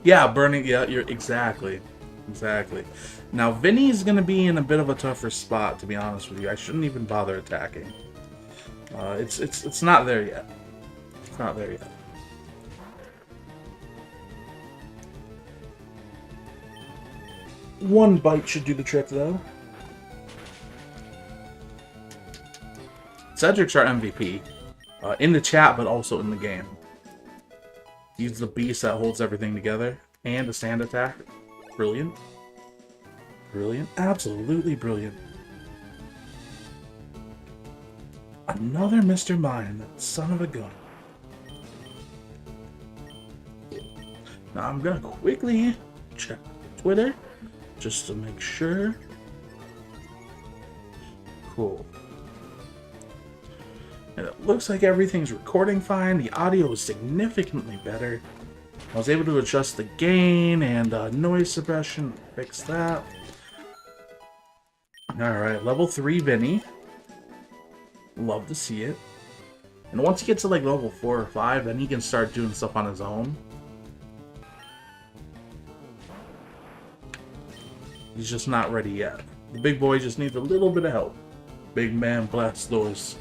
Yeah, burning, yeah, you're, exactly. Exactly. Now, Vinny's gonna be in a bit of a tougher spot, to be honest with you. I shouldn't even bother attacking. It's not there yet. It's not there yet. One bite should do the trick, though. Cedric's our MVP. In the chat, but also in the game. He's the beast that holds everything together. And a sand attack. Brilliant. Brilliant. Absolutely brilliant. Another Mr. Mime, that son of a gun. Now I'm gonna quickly check Twitter, just to make sure. Cool. And it looks like everything's recording fine. The audio is significantly better. I was able to adjust the gain and noise suppression, fix that. Alright, level 3 Vinny. Love to see it. And once he gets to like level 4 or 5, then he can start doing stuff on his own. He's just not ready yet. The big boy just needs a little bit of help. Big man Blastoise.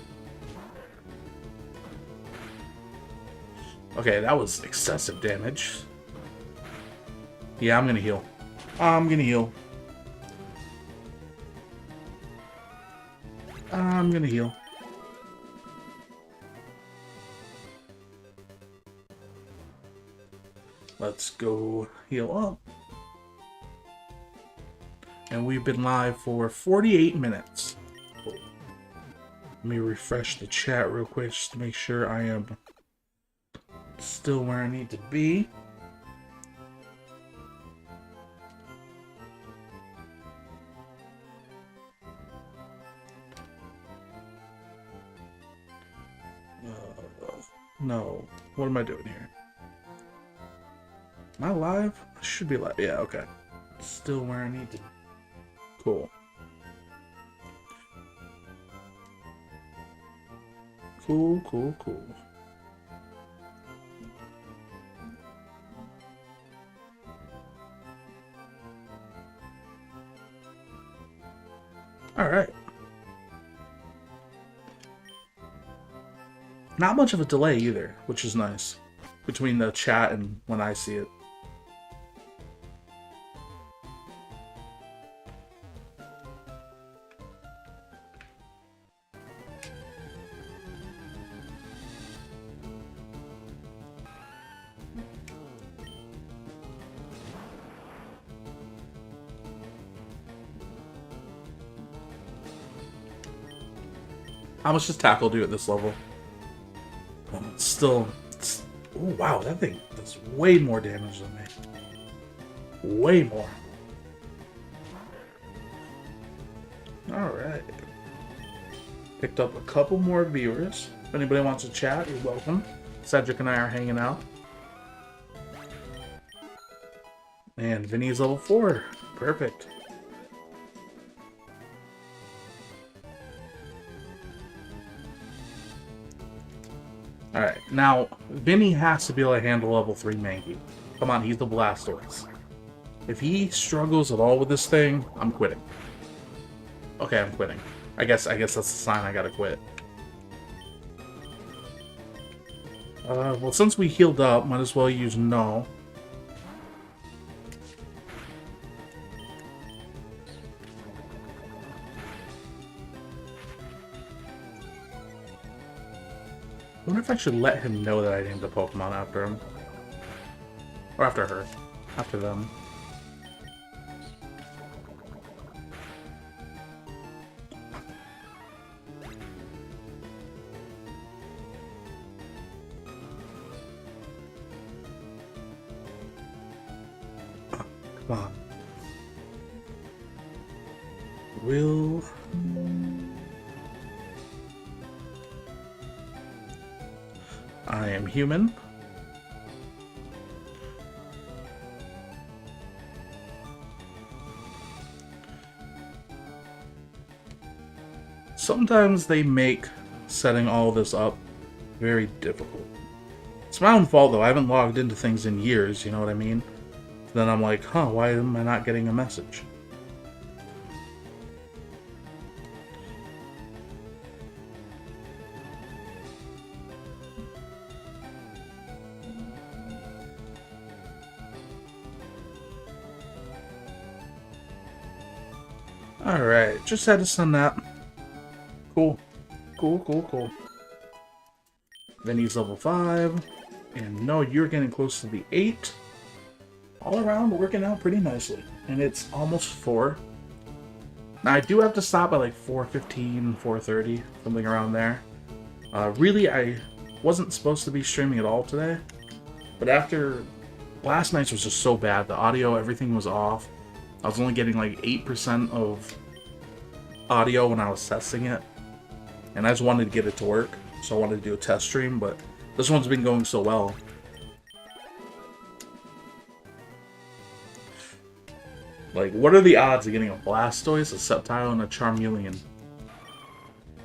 Okay, that was excessive damage. Yeah, I'm gonna heal. I'm gonna heal. I'm gonna heal. Let's go heal up. And we've been live for 48 minutes. Let me refresh the chat real quick just to make sure I am still where I need to be. No. What am I doing here? Am I live? I should be live. Yeah, okay. Still where I need to be. Cool. Cool, cool, cool. Alright. Not much of a delay either, which is nice. Between the chat and when I see it. How much does tackle do at this level? Still... Oh, wow, that thing does way more damage than me. Way more. Alright. Picked up a couple more viewers. If anybody wants to chat, you're welcome. Cedric and I are hanging out. And Vinny's level 4. Perfect. Alright, now, Vinny has to be able to handle level 3 Mankey. Come on, he's the Blastoise. If he struggles at all with this thing, I'm quitting. Okay, I'm quitting. I guess that's a sign I gotta quit. Well, since we healed up, might as well use No. I wonder if I should let him know that I named a Pokemon after him. Or after her. After them. Oh, come on. Will... I am human. Sometimes they make setting all this up very difficult. It's my own fault though, I haven't logged into things in years, you know what I mean? Then I'm like, huh, why am I not getting a message? Alright, just had to send that. Cool. Cool, cool, cool. Vinny's level 5. And no, you're getting close to the 8. All around, working out pretty nicely. And it's almost 4. Now, I do have to stop by like 4:15, 4:30, something around there. Really, I wasn't supposed to be streaming at all today. But after last night's was just so bad. The audio, everything was off. I was only getting like 8% of audio when I was testing it. And I just wanted to get it to work. So I wanted to do a test stream, but this one's been going so well. Like, what are the odds of getting a Blastoise, a Sceptile, and a Charmeleon?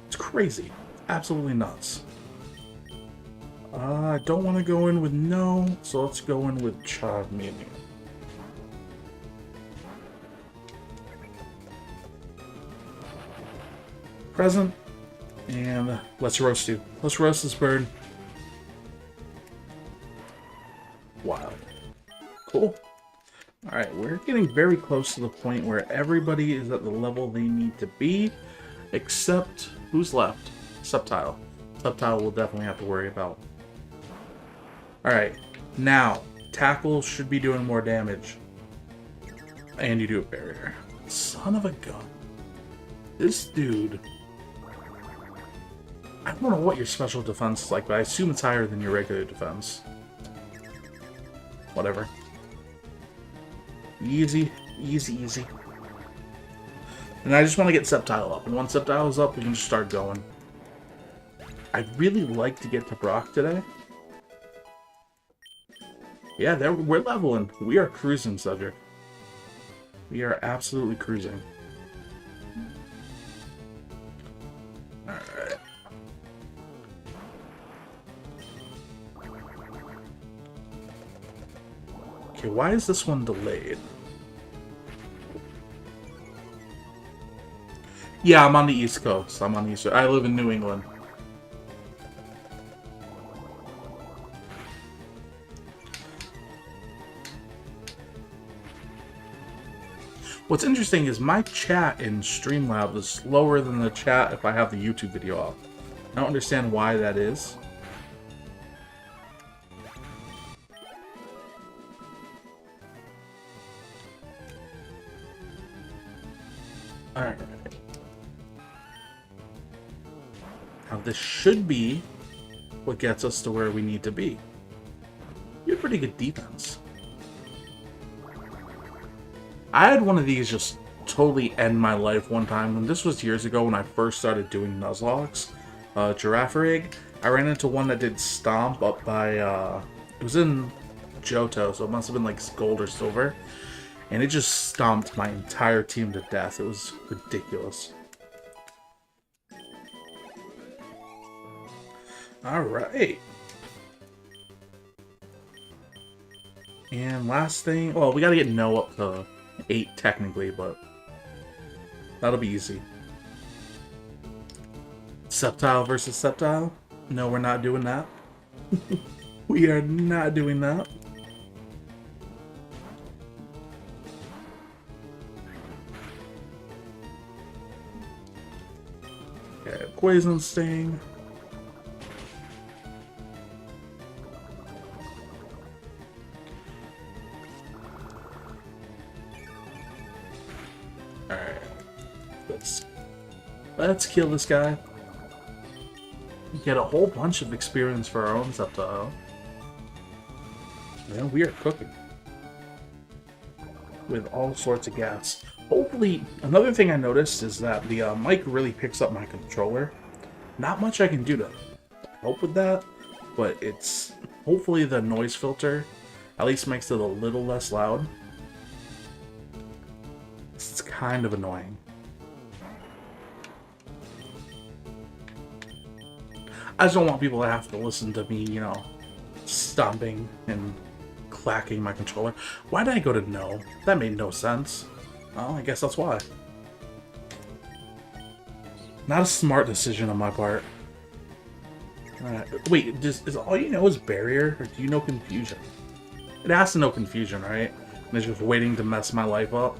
It's crazy. Absolutely nuts. I don't want to go in with No, so let's go in with Charmeleon. Present, and let's roast you. Let's roast this bird. Wow. Cool. Alright, we're getting very close to the point where everybody is at the level they need to be, except who's left? Sceptile. Sceptile will definitely have to worry about. Alright, now, Tackle should be doing more damage. And you do a barrier. Son of a gun. This dude... I don't know what your special defense is like, but I assume it's higher than your regular defense. Whatever. Easy, easy, easy. And I just want to get Sceptile up. And once Sceptile is up, we can just start going. I'd really like to get to Brock today. Yeah, we're leveling. We are cruising, Cedric. We are absolutely cruising. Alright. Okay, why is this one delayed? Yeah, I'm on the East Coast. I'm on the East Coast. I live in New England. What's interesting is my chat in Streamlabs is slower than the chat if I have the YouTube video up. I don't understand why that is. Alright. Now this should be what gets us to where we need to be. You have pretty good defense. I had one of these just totally end my life one time. And this was years ago when I first started doing Nuzlocks. Giraffe Rig. I ran into one that did Stomp up by, it was in Johto, so it must have been like gold or silver. And it just stomped my entire team to death. It was ridiculous. Alright. And last thing, well, we gotta get No up to 8 technically, but that'll be easy. Sceptile versus Sceptile? No, we're not doing that. We are not doing that. Okay, Poison Sting. Alright. Let's kill this guy. Get a whole bunch of experience for our own Sceptile. Man, we are cooking. With all sorts of gas. Hopefully, another thing I noticed is that the mic really picks up my controller. Not much I can do to help with that, but it's hopefully the noise filter at least makes it a little less loud. It's kind of annoying. I just don't want people to have to listen to me, you know, stomping and clacking my controller. Why did I go to No? That made no sense. Oh, I guess that's why. Not a smart decision on my part. Alright, wait, is all you know is Barrier, or do you know Confusion? It has to know Confusion, right? And it's just waiting to mess my life up.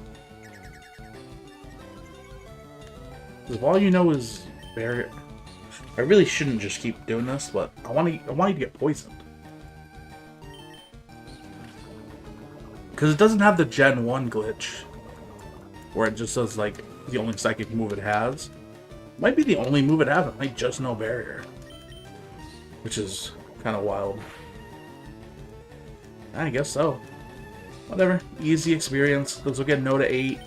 If all you know is Barrier... I really shouldn't just keep doing this, but I want you to get poisoned. Because it doesn't have the Gen 1 glitch. Where it just says, like, the only psychic move it has. It might be the only move it has. It might just know Barrier. Which is kind of wild. I guess so. Whatever. Easy experience. This will get No to 8.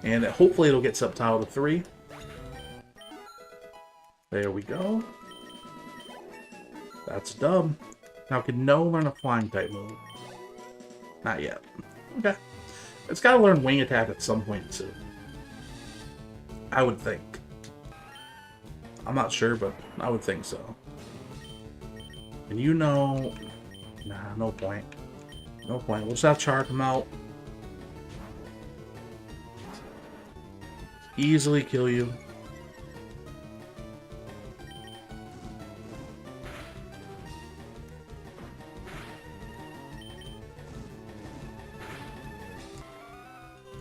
And hopefully it'll get Sceptile to 3. There we go. That's dub. Now can No learn a flying type move? Not yet. Okay. It's got to learn Wing Attack at some point too. I would think. I'm not sure, but I would think so. And you know... Nah, no point. No point. We'll just have Char come out. Easily kill you.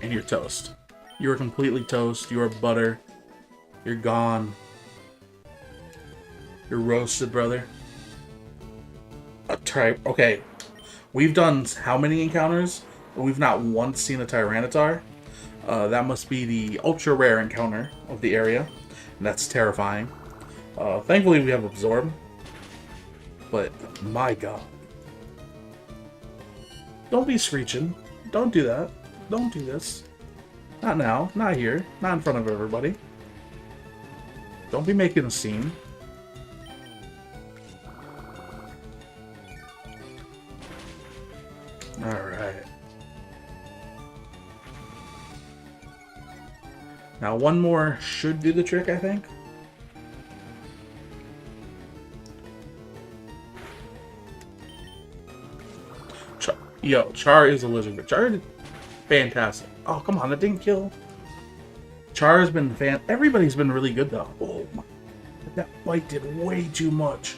And you're toast. You are completely toast. You are butter. You're gone. You're roasted, brother. A type. Okay. We've done how many encounters? We've not once seen a Tyranitar. That must be the ultra rare encounter of the area. And that's terrifying. Thankfully we have Absorb. But, my god. Don't be screeching. Don't do that. Don't do this. Not now. Not here. Not in front of everybody. Don't be making a scene. Now one more should do the trick, I think. Char is a lizard, but Char is fantastic. Oh, come on, that didn't kill. Char has been everybody's been really good, though. Oh, my. That bite did way too much.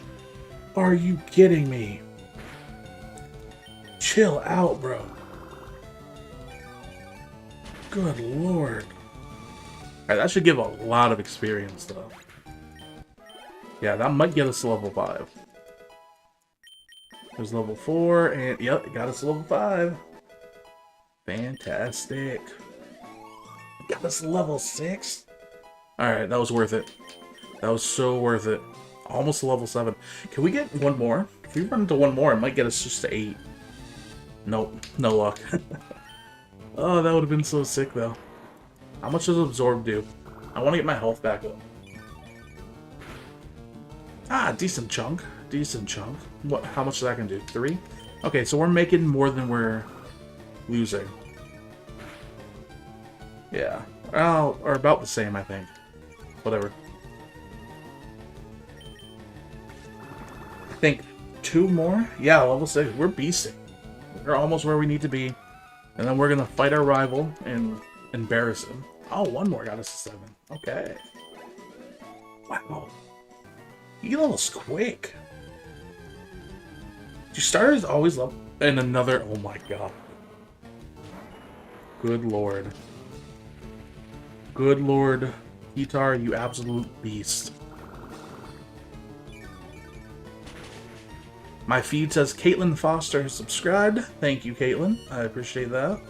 Are you kidding me? Chill out, bro. Good lord. Alright, that should give a lot of experience, though. Yeah, that might get us to level 5. There's level 4, and yep, it got us to level 5. Fantastic. Got us to level 6. Alright, that was worth it. That was so worth it. Almost to level 7. Can we get one more? If we run into one more, it might get us just to 8. Nope, no luck. Oh, that would have been so sick, though. How much does Absorb do? I want to get my health back up. Ah, decent chunk. Decent chunk. What? How much is that going to do? 3? Okay, so we're making more than we're losing. Yeah. Well, or about the same, I think. Whatever. I think 2 more? Yeah, level 6. We're beasting. We're almost where we need to be. And then we're going to fight our rival and embarrass him. Oh, 1 more got us to 7. Okay. Wow. You get levels quick. Do starters always level? And another... Oh my god. Good lord. Good lord. Guitar, you absolute beast. My feed says Caitlin Foster has subscribed. Thank you, Caitlin. I appreciate that.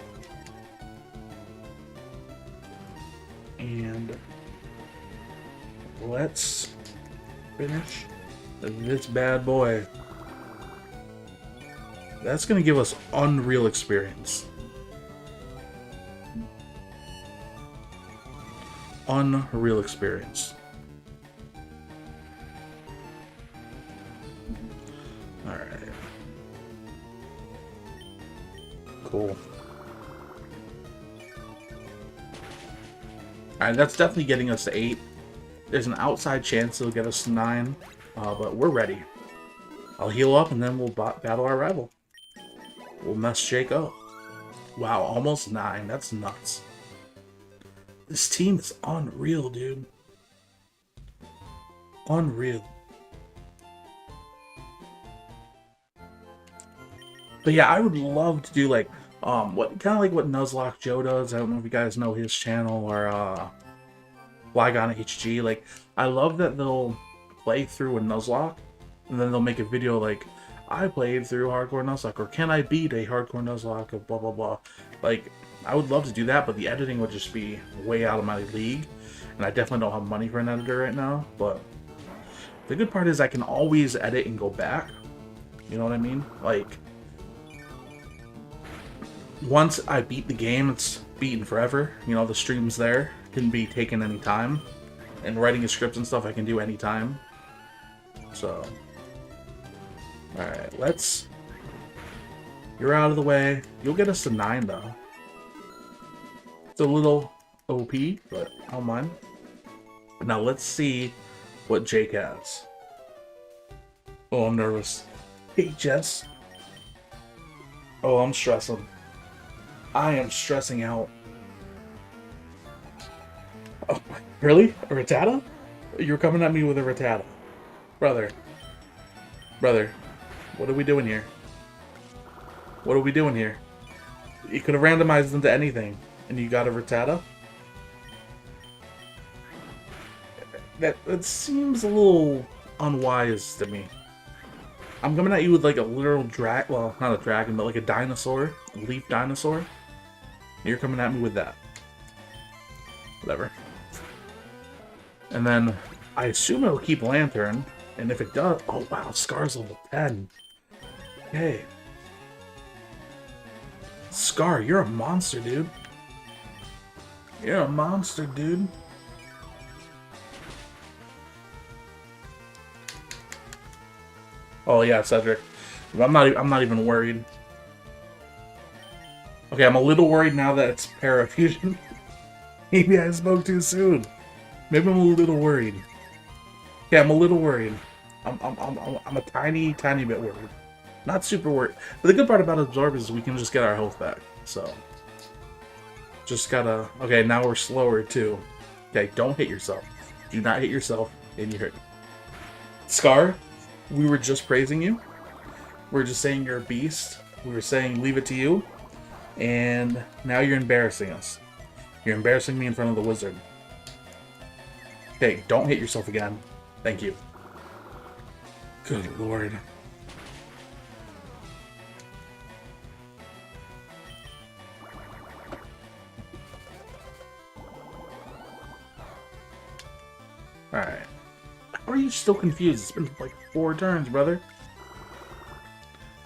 And let's finish this bad boy. That's going to give us unreal experience. Unreal experience. Alright. Cool. Alright, that's definitely getting us to 8. There's an outside chance it'll get us to 9, but we're ready. I'll heal up and then we'll battle our rival. We'll mess Jake up. Wow, almost 9. That's nuts. This team is unreal, dude. Unreal. But yeah, I would love to do like what kind of like what Nuzlocke Joe does. I don't know if you guys know his channel or Flygon HG. Like, I love that they'll play through a Nuzlocke and then they'll make a video like, I played through hardcore Nuzlocke, or can I beat a hardcore Nuzlocke, or blah blah blah. Like, I would love to do that, but the editing would just be way out of my league, and I definitely don't have money for an editor right now. But the good part is I can always edit and go back. You know what I mean? Like, once I beat the game, it's beaten forever. You know, the stream's there, can be taken anytime, and writing a script and stuff I can do anytime. So, alright, let's... You're out of the way. You'll get us to 9, though. It's a little OP, but I don't mind. Now, let's see what Jake has. Oh, I'm nervous. Hey, Jess. Oh, I'm stressing. I am stressing out. Oh, really? A Rattata? You're coming at me with a Rattata. Brother. Brother. What are we doing here? What are we doing here? You could have randomized into anything, and you got a Rattata? That seems a little unwise to me. I'm coming at you with like a literal well, not a dragon, but like a dinosaur. A leaf dinosaur. You're coming at me with that. Whatever. And then, I assume it'll keep Lantern, and if it does... Oh wow, Scar's level 10. Okay. Scar, you're a monster, dude. You're a monster, dude. Oh yeah, Cedric. I'm not even worried. Okay, I'm a little worried now that it's Parafusion. Maybe I spoke too soon. Maybe I'm a little worried. Yeah, I'm a little worried. I'm a tiny bit worried. Not super worried. But the good part about Absorb is we can just get our health back. So, just gotta... Okay, now we're slower too. Okay, don't hit yourself. Do not hit yourself, and you hurt. Scar, we were just praising you. We were just saying you're a beast. We were saying leave it to you. And now you're embarrassing us. You're embarrassing me in front of the wizard. Okay, don't hit yourself again. Thank you. Good lord. Alright. How are you still confused? It's been like 4 turns, brother.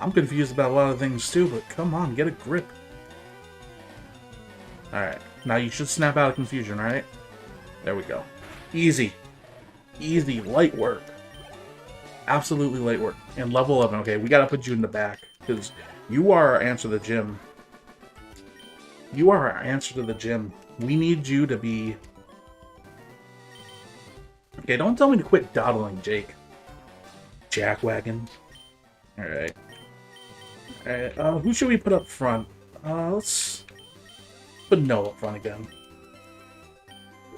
I'm confused about a lot of things too, but come on, get a grip. Alright. Now you should snap out of confusion, right? There we go. Easy. Easy. Light work. Absolutely light work. And level 11. Okay, we gotta put you in the back. Because you are our answer to the gym. You are our answer to the gym. We need you to be... Okay, don't tell me to quit dawdling, Jake. Jackwagon. Alright. Alright, who should we put up front? Let's put Noah up front again.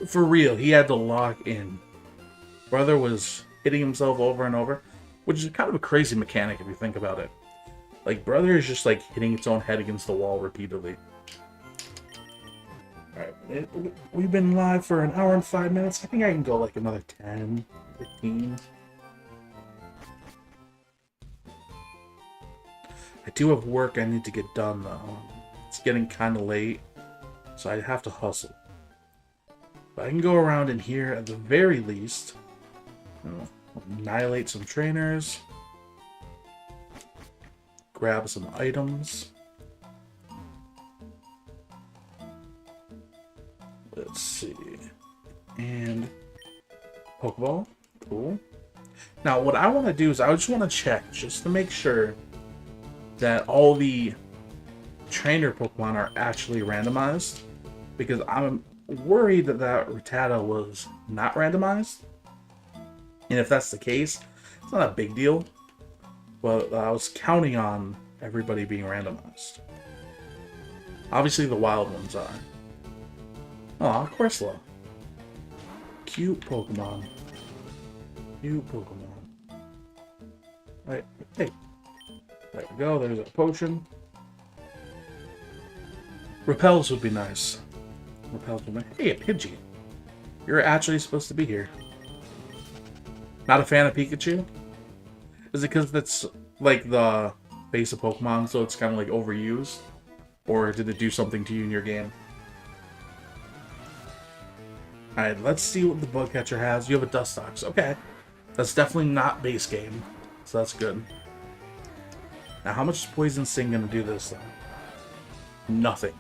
For real, he had to lock in. Brother was hitting himself over and over, which is kind of a crazy mechanic if you think about it. Like, Brother is just like hitting its own head against the wall repeatedly. Alright, we've been live for an hour and 5 minutes. I think I can go like another 10, 15. I do have work I need to get done though. It's getting kind of late, so I have to hustle. But I can go around in here at the very least. Annihilate some trainers. Grab some items. Let's see. And Pokeball. Cool. Now what I want to do is I just want to check just to make sure that all the trainer Pokemon are actually randomized. Because I'm worried that Rattata was not randomized. And if that's the case, it's not a big deal. But I was counting on everybody being randomized. Obviously the wild ones are. Aw, Corsola. Cute Pokemon. Cute Pokemon. Right, hey. There we go, there's a potion. Repels would be nice. Repels would be... Hey, a Pidgey. You're actually supposed to be here. Not a fan of Pikachu? Is it because that's like the base of Pokemon, so it's kind of like overused? Or did it do something to you in your game? Alright, let's see what the bug catcher has. You have a Dustox. Okay. That's definitely not base game. So that's good. Now, how much is Poison Sting going to do this time? Nothing.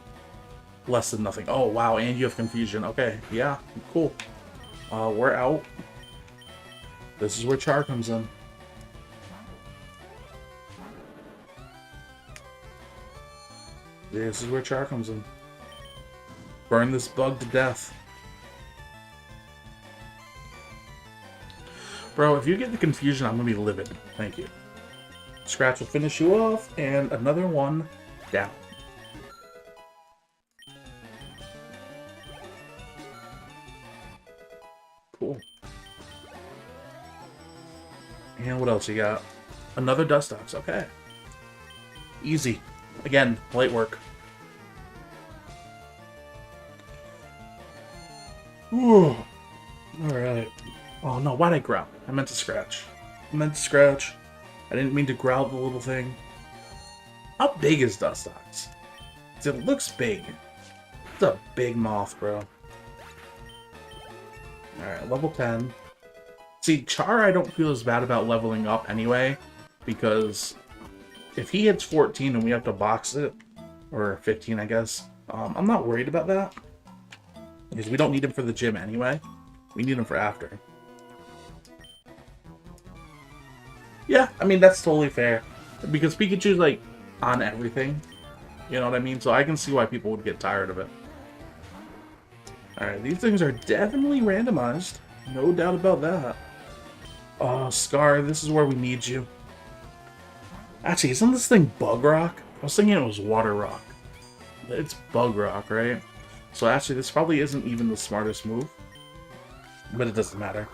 Less than nothing. Oh, wow. And you have Confusion. Okay. Yeah. Cool. We're out. This is where Char comes in. This is where Char comes in. Burn this bug to death. Bro, if you get the Confusion, I'm going to be livid. Thank you. Scratch will finish you off, and another one down. Cool. And what else you got? Another Dustox. Okay. Easy. Again, light work. Ooh. Alright. Oh no, why'd I growl? I meant to scratch. I meant to scratch. I didn't mean to growl the little thing. How big is Dustox? It looks big. It's a big moth, bro. Alright, level 10. See, Char I don't feel as bad about leveling up anyway, because if he hits 14 and we have to box it, or 15 I guess, I'm not worried about that. Because we don't need him for the gym anyway. We need him for after. Yeah, I mean, that's totally fair. Because Pikachu's, like, on everything. You know what I mean? So I can see why people would get tired of it. Alright, these things are definitely randomized. No doubt about that. Oh, Scar, this is where we need you. Actually, isn't this thing Bug Rock? I was thinking it was Water Rock. It's Bug Rock, right? So actually, this probably isn't even the smartest move. But it doesn't matter.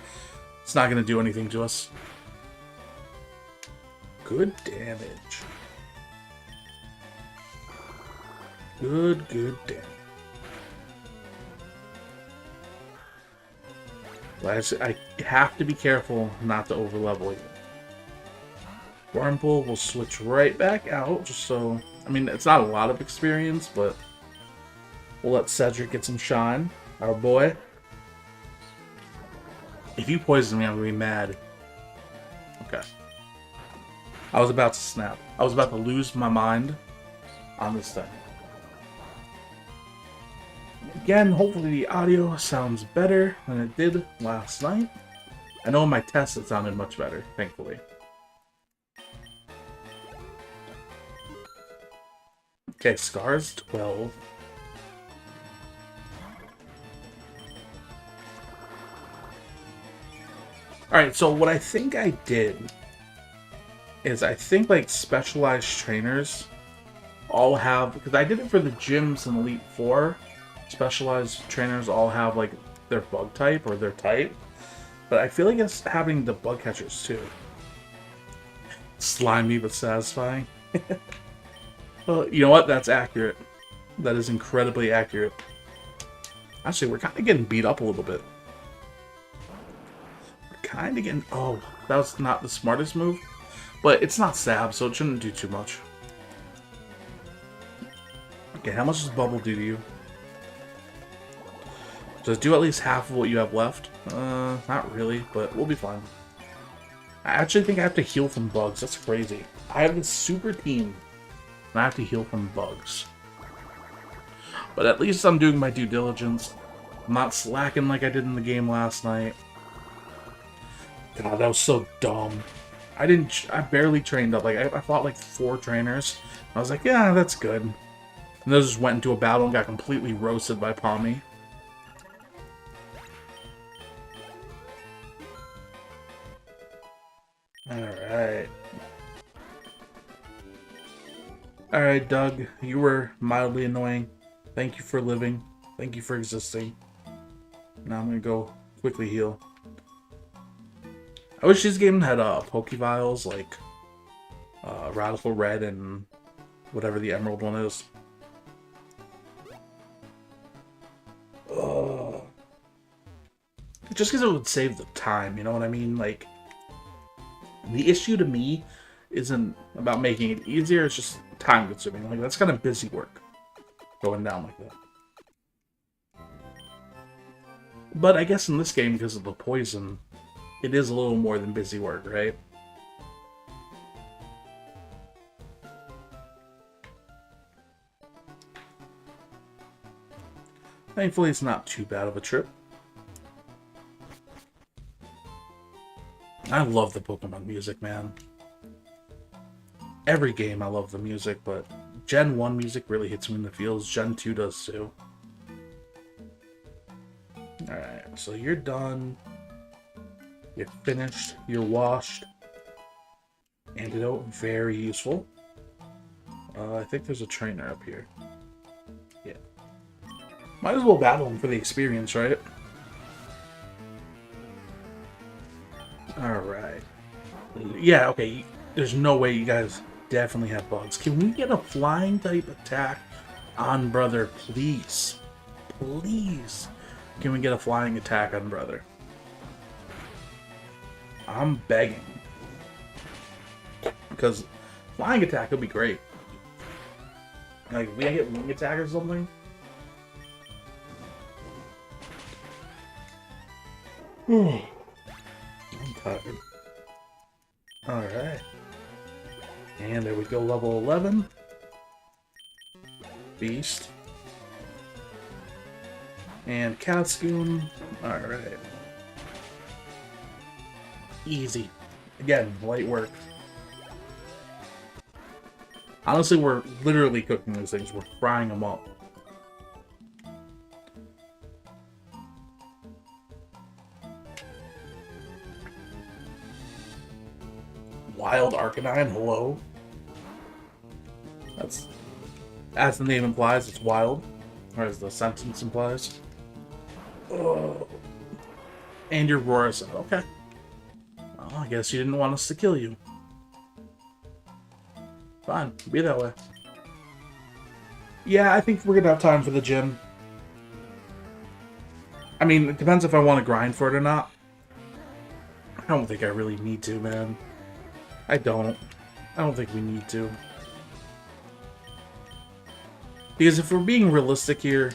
It's not going to do anything to us. Good damage. Good damage. But I have to be careful not to overlevel you. Wormpool will switch right back out, just so... I mean, it's not a lot of experience, but we'll let Cedric get some shine. Our boy. If you poison me, I'm going to be mad. Okay. I was about to snap. I was about to lose my mind on this thing. Again, hopefully the audio sounds better than it did last night. I know in my test it sounded much better, thankfully. Okay, Scar's 12. Alright, so what I think I did is I think like specialized trainers all have, because I did it for the gyms in Elite 4, specialized trainers all have like their bug type or their type, but I feel like it's having the bug catchers too. Slimy but satisfying. Well, you know what? That's accurate. That is incredibly accurate. Actually, we're kind of getting beat up a little bit. We're kind of getting... Oh, that was not the smartest move. But it's not Sab, so it shouldn't do too much. Okay, how much does Bubble do to you? Does it do at least half of what you have left? Not really, but we'll be fine. I actually think I have to heal from bugs. That's crazy. I have this super team, and I have to heal from bugs. But at least I'm doing my due diligence. I'm not slacking like I did in the game last night. God, that was so dumb. I barely trained up. Like, I fought like 4 trainers. I was like, yeah, that's good. And then just went into a battle and got completely roasted by Pommy. Alright. Alright, Doug. You were mildly annoying. Thank you for living. Thank you for existing. Now I'm gonna go quickly heal. I wish this game had Pokevials like Radical Red and whatever the Emerald one is. Just because it would save the time, you know what I mean? Like, the issue to me isn't about making it easier, it's just time consuming. Like, that's kind of busy work going down like that. But I guess in this game, because of the poison, it is a little more than busy work, right? Thankfully, it's not too bad of a trip. I love the Pokemon music, man. Every game I love the music, but Gen 1 music really hits me in the feels. Gen 2 does too. Alright, so you're done. You're finished. You're washed. Antidote, very useful. I think there's a trainer up here. Yeah. Might as well battle him for the experience, right? Alright. Yeah, okay. There's no way you guys definitely have bugs. Can we get a flying type attack on Brother, please? Please. Can we get a flying attack on Brother? I'm begging. Because flying attack would be great. Like, if we get wing attack or something. I'm tired. Alright. And there we go, level 11. Beast. And Cascoon. Alright. Easy. Again, light work. Honestly, we're literally cooking these things. We're frying them up. Wild Arcanine, hello. That's, as the name implies, it's wild. Or as the sentence implies. Oh. And your Roar's okay. Well, I guess you didn't want us to kill you. Fine, be that way. Yeah, I think we're gonna have time for the gym. I mean, it depends if I want to grind for it or not. I don't think I really need to, man. I don't think we need to. Because if we're being realistic here,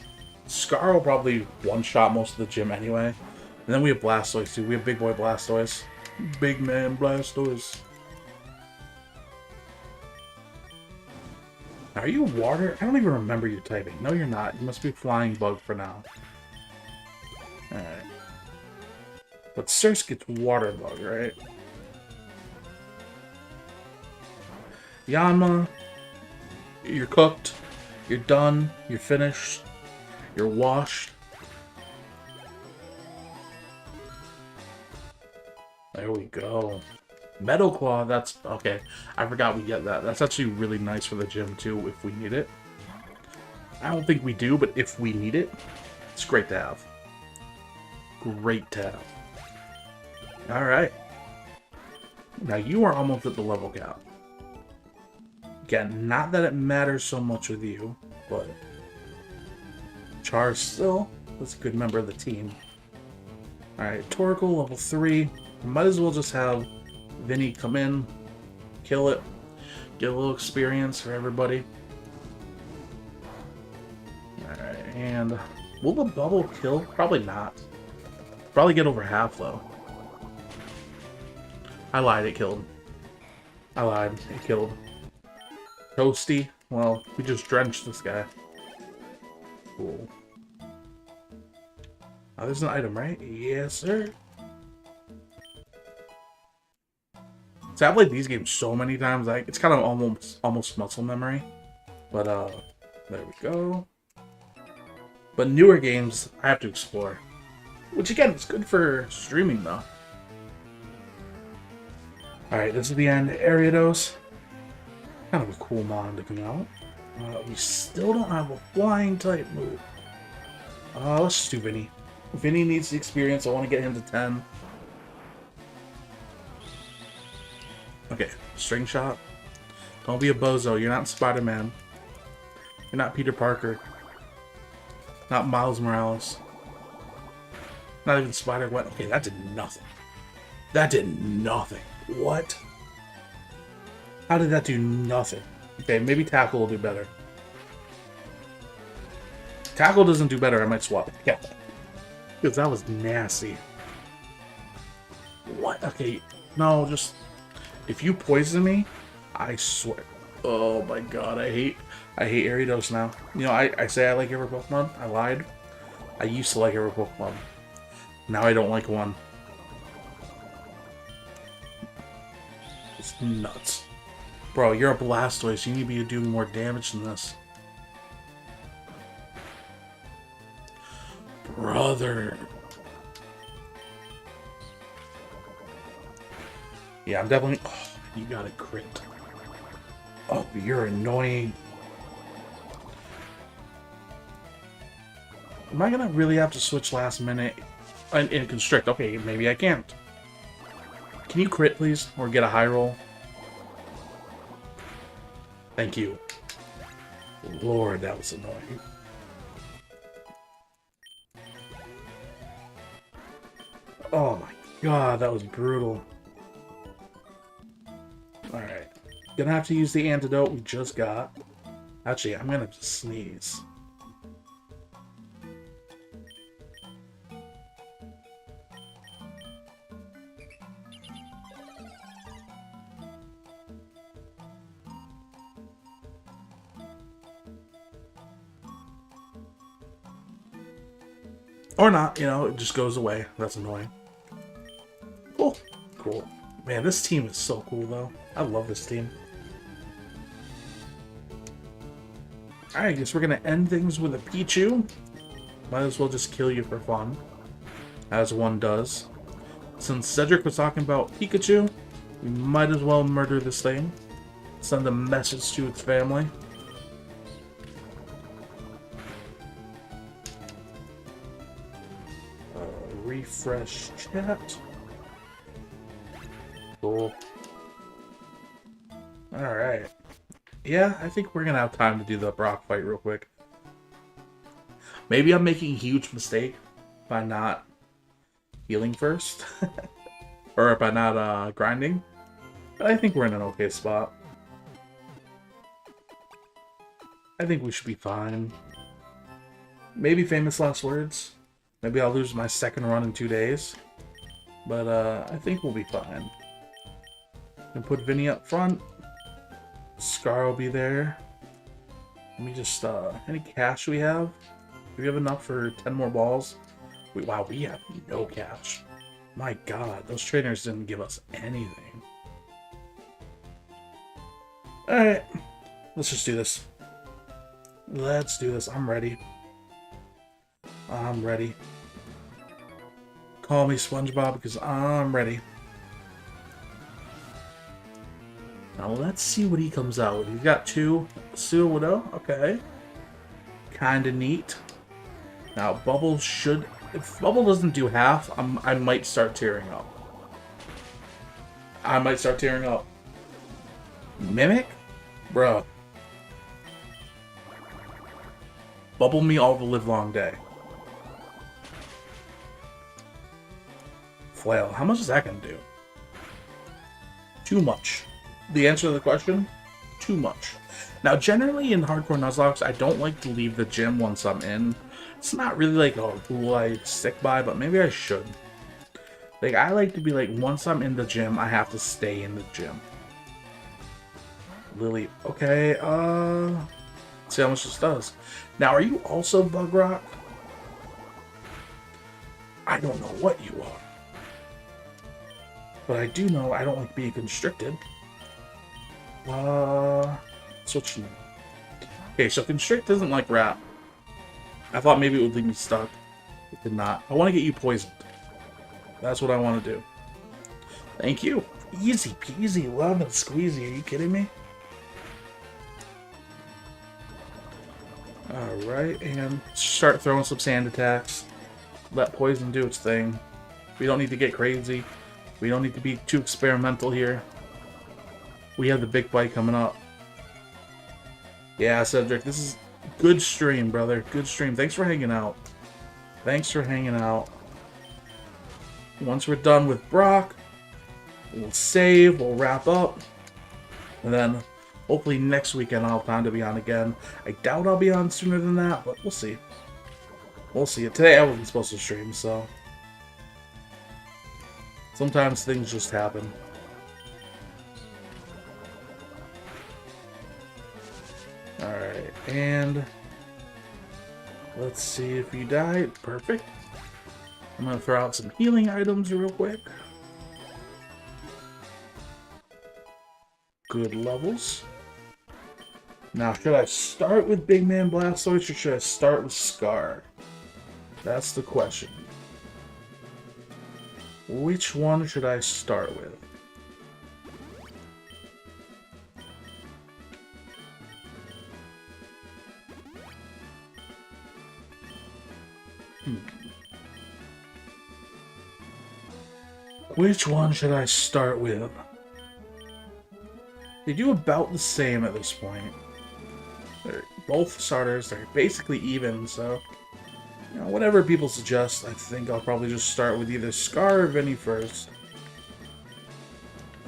Scar will probably one-shot most of the gym anyway. And then we have Blastoise too. We have Big Boy Blastoise. Big man Blastoise. Are you water? I don't even remember you typing. No, you're not. You must be Flying Bug for now. Alright. But Circe gets Water Bug, right? Yanma, you're cooked. You're done. You're finished. You're washed. There we go. Metal Claw, that's... Okay, I forgot we get that. That's actually really nice for the gym, too, if we need it. I don't think we do, but if we need it, it's great to have. Great to have. Alright. Now, you are almost at the level cap. Again, not that it matters so much with you, but... Char still was a good member of the team. Alright, Torkoal, level 3. Might as well just have Vinny come in, kill it, get a little experience for everybody. Alright, and will the bubble kill? Probably not. Probably get over half, though. I lied, it killed. I lied, it killed. Toasty, well, we just drenched this guy. Cool. Oh, there's an item, right? Yes, sir. So I've played these games so many times, like it's kind of almost muscle memory. But there we go. But newer games, I have to explore. Which again, is good for streaming though. Alright, this is the end. Ariados. Kind of a cool mon to come out. We still don't have a flying type move. Let's just do Vinny. Vinny needs the experience. I want to get him to 10. Okay, String Shot. Don't be a bozo. You're not Spider-Man. You're not Peter Parker. Not Miles Morales. Not even Spider-Gwen. Okay, that did nothing. That did nothing. What? How did that do nothing? Okay, maybe Tackle will do better. Tackle doesn't do better, I might swap it. Yeah. Because that was nasty. What? Okay, no, just... If you poison me, I swear. Oh my god, I hate Ariados now. You know, I say I like every Pokemon. I lied. I used to like every Pokemon. Now I don't like one. It's nuts. Bro, you're a Blastoise. You need to be doing more damage than this. Brother. Yeah, I'm definitely... Oh, you got a crit. Oh, you're annoying. Am I gonna really have to switch last minute and constrict? Okay, maybe I can't. Can you crit, please? Or get a high roll? Thank you. Lord, that was annoying. Oh my god, that was brutal. Alright. Gonna have to use the antidote we just got. Actually, I'm gonna just sneeze. Or not, you know, it just goes away. That's annoying. Cool. Cool. Man, this team is so cool, though. I love this team. Alright, I guess we're gonna end things with a Pichu. Might as well just kill you for fun. As one does. Since Cedric was talking about Pikachu, We might as well murder this thing. Send a message to its family. Refresh chat. Cool. Alright. Yeah, I think we're gonna have time to do the Brock fight real quick. Maybe I'm making a huge mistake by not healing first. Or by not grinding. But I think we're in an okay spot. I think we should be fine. Maybe famous last words. Maybe I'll lose my second run in 2 days. But I think we'll be fine. And put Vinny up front. Scar will be there. Let me just, any cash we have? Do we have enough for 10 more balls? Wow, we have no cash. My god, those trainers didn't give us anything. Alright, let's just do this. Let's do this. I'm ready. I'm ready. Call me SpongeBob because I'm ready. Now let's see what he comes out with. He's got 2 Widow. Okay. Kinda neat. Now Bubble should... If Bubble doesn't do half, I might start tearing up. I might start tearing up. Mimic? Bruh. Bubble me all the livelong day. Flail. How much is that gonna do? Too much. The answer to the question? Too much. Now, generally in hardcore Nuzlocke, I don't like to leave the gym once I'm in. It's not really like a rule I stick by, but maybe I should. Like, I like to be like, once I'm in the gym, I have to stay in the gym. Lily. Okay, let's see how much this does. Now, are you also Bug Rock? I don't know what you are. But I do know I don't like being constricted. Switch name. Okay, so Constrict doesn't like rap. I thought maybe it would leave me stuck. It did not. I want to get you poisoned. That's what I want to do. Thank you. Easy peasy, lemon squeezy. Are you kidding me? Alright, and start throwing some sand attacks. Let poison do its thing. We don't need to get crazy. We don't need to be too experimental here. We have the big fight coming up. Yeah, Cedric, this is good stream, brother. Good stream. Thanks for hanging out. Thanks for hanging out. Once we're done with Brock, we'll save, we'll wrap up, and then hopefully next weekend I'll have time to be on again. I doubt I'll be on sooner than that, but we'll see. We'll see. Today I wasn't supposed to stream, so sometimes things just happen. Alright, and let's see if you died. Perfect. I'm going to throw out some healing items real quick. Good levels. Now, should I start with Big Man Blastoise or should I start with Scar? That's the question. Which one should I start with? Which one should I start with? They do about the same at this point. They're both starters, they're basically even, so you know, whatever people suggest, I think I'll probably just start with either Scar or Vinny first.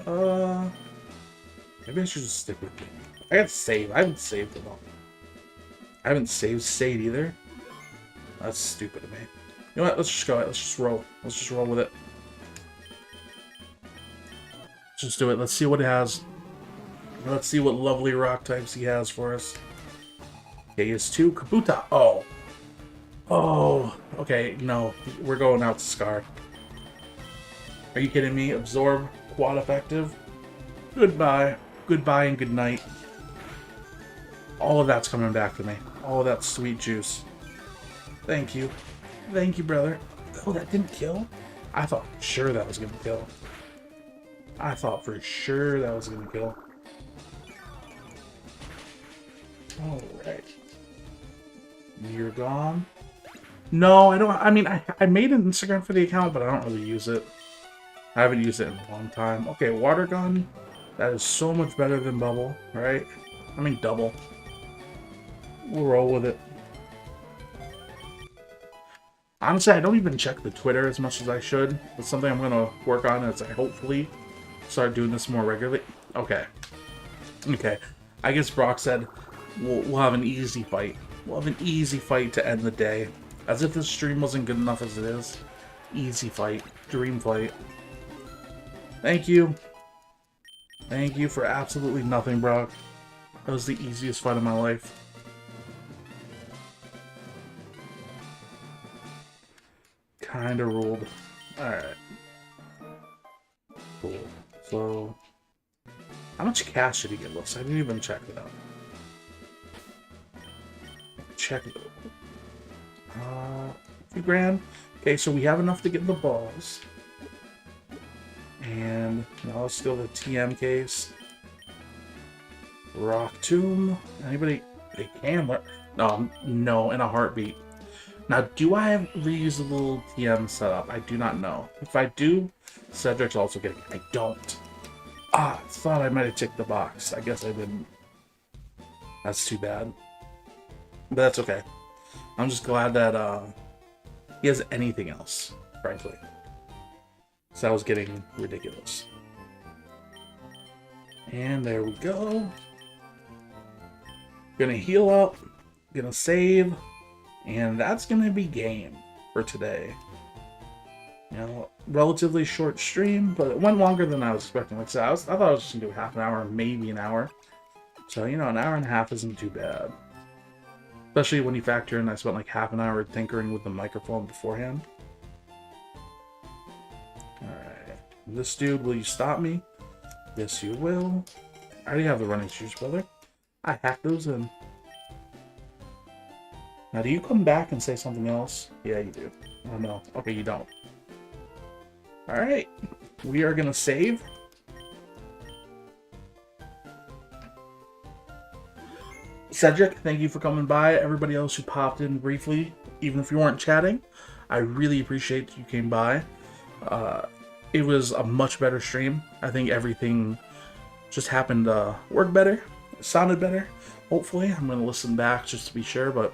Maybe I should just stick with Vinny. I gotta save. I haven't saved them all. I haven't saved Sade either. That's stupid of me. You know what? Let's just go. Let's just roll. Let's just roll with it. Let's just do it. Let's see what it has. Let's see what lovely rock types he has for us. Okay, he has 2. Kabuta. Oh. Oh. Okay, no. We're going out to Scar. Are you kidding me? Absorb. Quad effective. Goodbye. Goodbye and good night. All of that's coming back to me. All of that sweet juice. Thank you. Thank you, brother. Oh, that didn't kill? I thought sure that was going to kill. I thought for sure that was gonna kill. Alright. You're gone. No, I don't. I mean, I made an Instagram for the account, but I don't really use it. I haven't used it in a long time. Okay, water gun. That is so much better than bubble, right? I mean, double. We'll roll with it. Honestly, I don't even check the Twitter as much as I should. It's something I'm going to work on as I hopefully start doing this more regularly. Okay. Okay. I guess Brock said we'll have an easy fight. We'll have an easy fight to end the day. As if this stream wasn't good enough as it is. Easy fight. Dream fight. Thank you. Thank you for absolutely nothing, Brock. That was the easiest fight of my life. Kinda ruled. Alright. Cool. So, how much cash did he give us? I didn't even check that out. Check it out. 2 grand. Okay, so we have enough to get the balls. And now let's go to the TM case. Rock Tomb. Anybody? They can learn. No, no, in a heartbeat. Now, do I have reusable TM set up? I do not know. If I do, Cedric's also getting it. I don't. I thought I might have ticked the box. I guess I didn't. That's too bad. But that's okay. I'm just glad that he has anything else, frankly. So that was getting ridiculous. And there we go. Gonna heal up. Gonna save. And that's going to be game for today. You know, relatively short stream, but it went longer than I was expecting. Like I said, I thought I was just going to do half an hour, maybe an hour. So, you know, an hour and a half isn't too bad. Especially when you factor in I spent like half an hour tinkering with the microphone beforehand. Alright. This dude, will you stop me? Yes, you will. I already have the running shoes, brother. I hacked those in. Now, do you come back and say something else? Yeah, you do. Oh, no. Okay, you don't. Alright. We are going to save. Cedric, thank you for coming by. Everybody else who popped in briefly, even if you weren't chatting, I really appreciate that you came by. It was a much better stream. I think everything just happened to work better. It sounded better. Hopefully. I'm going to listen back just to be sure, but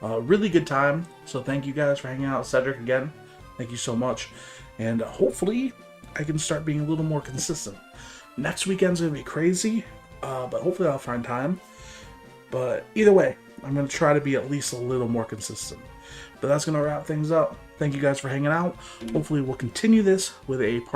really good time. So thank you guys for hanging out with Cedric again. Thank you so much. And hopefully I can start being a little more consistent. Next weekend's going to be crazy, but hopefully I'll find time. But either way, I'm going to try to be at least a little more consistent. But that's going to wrap things up. Thank you guys for hanging out. Hopefully we'll continue this with a part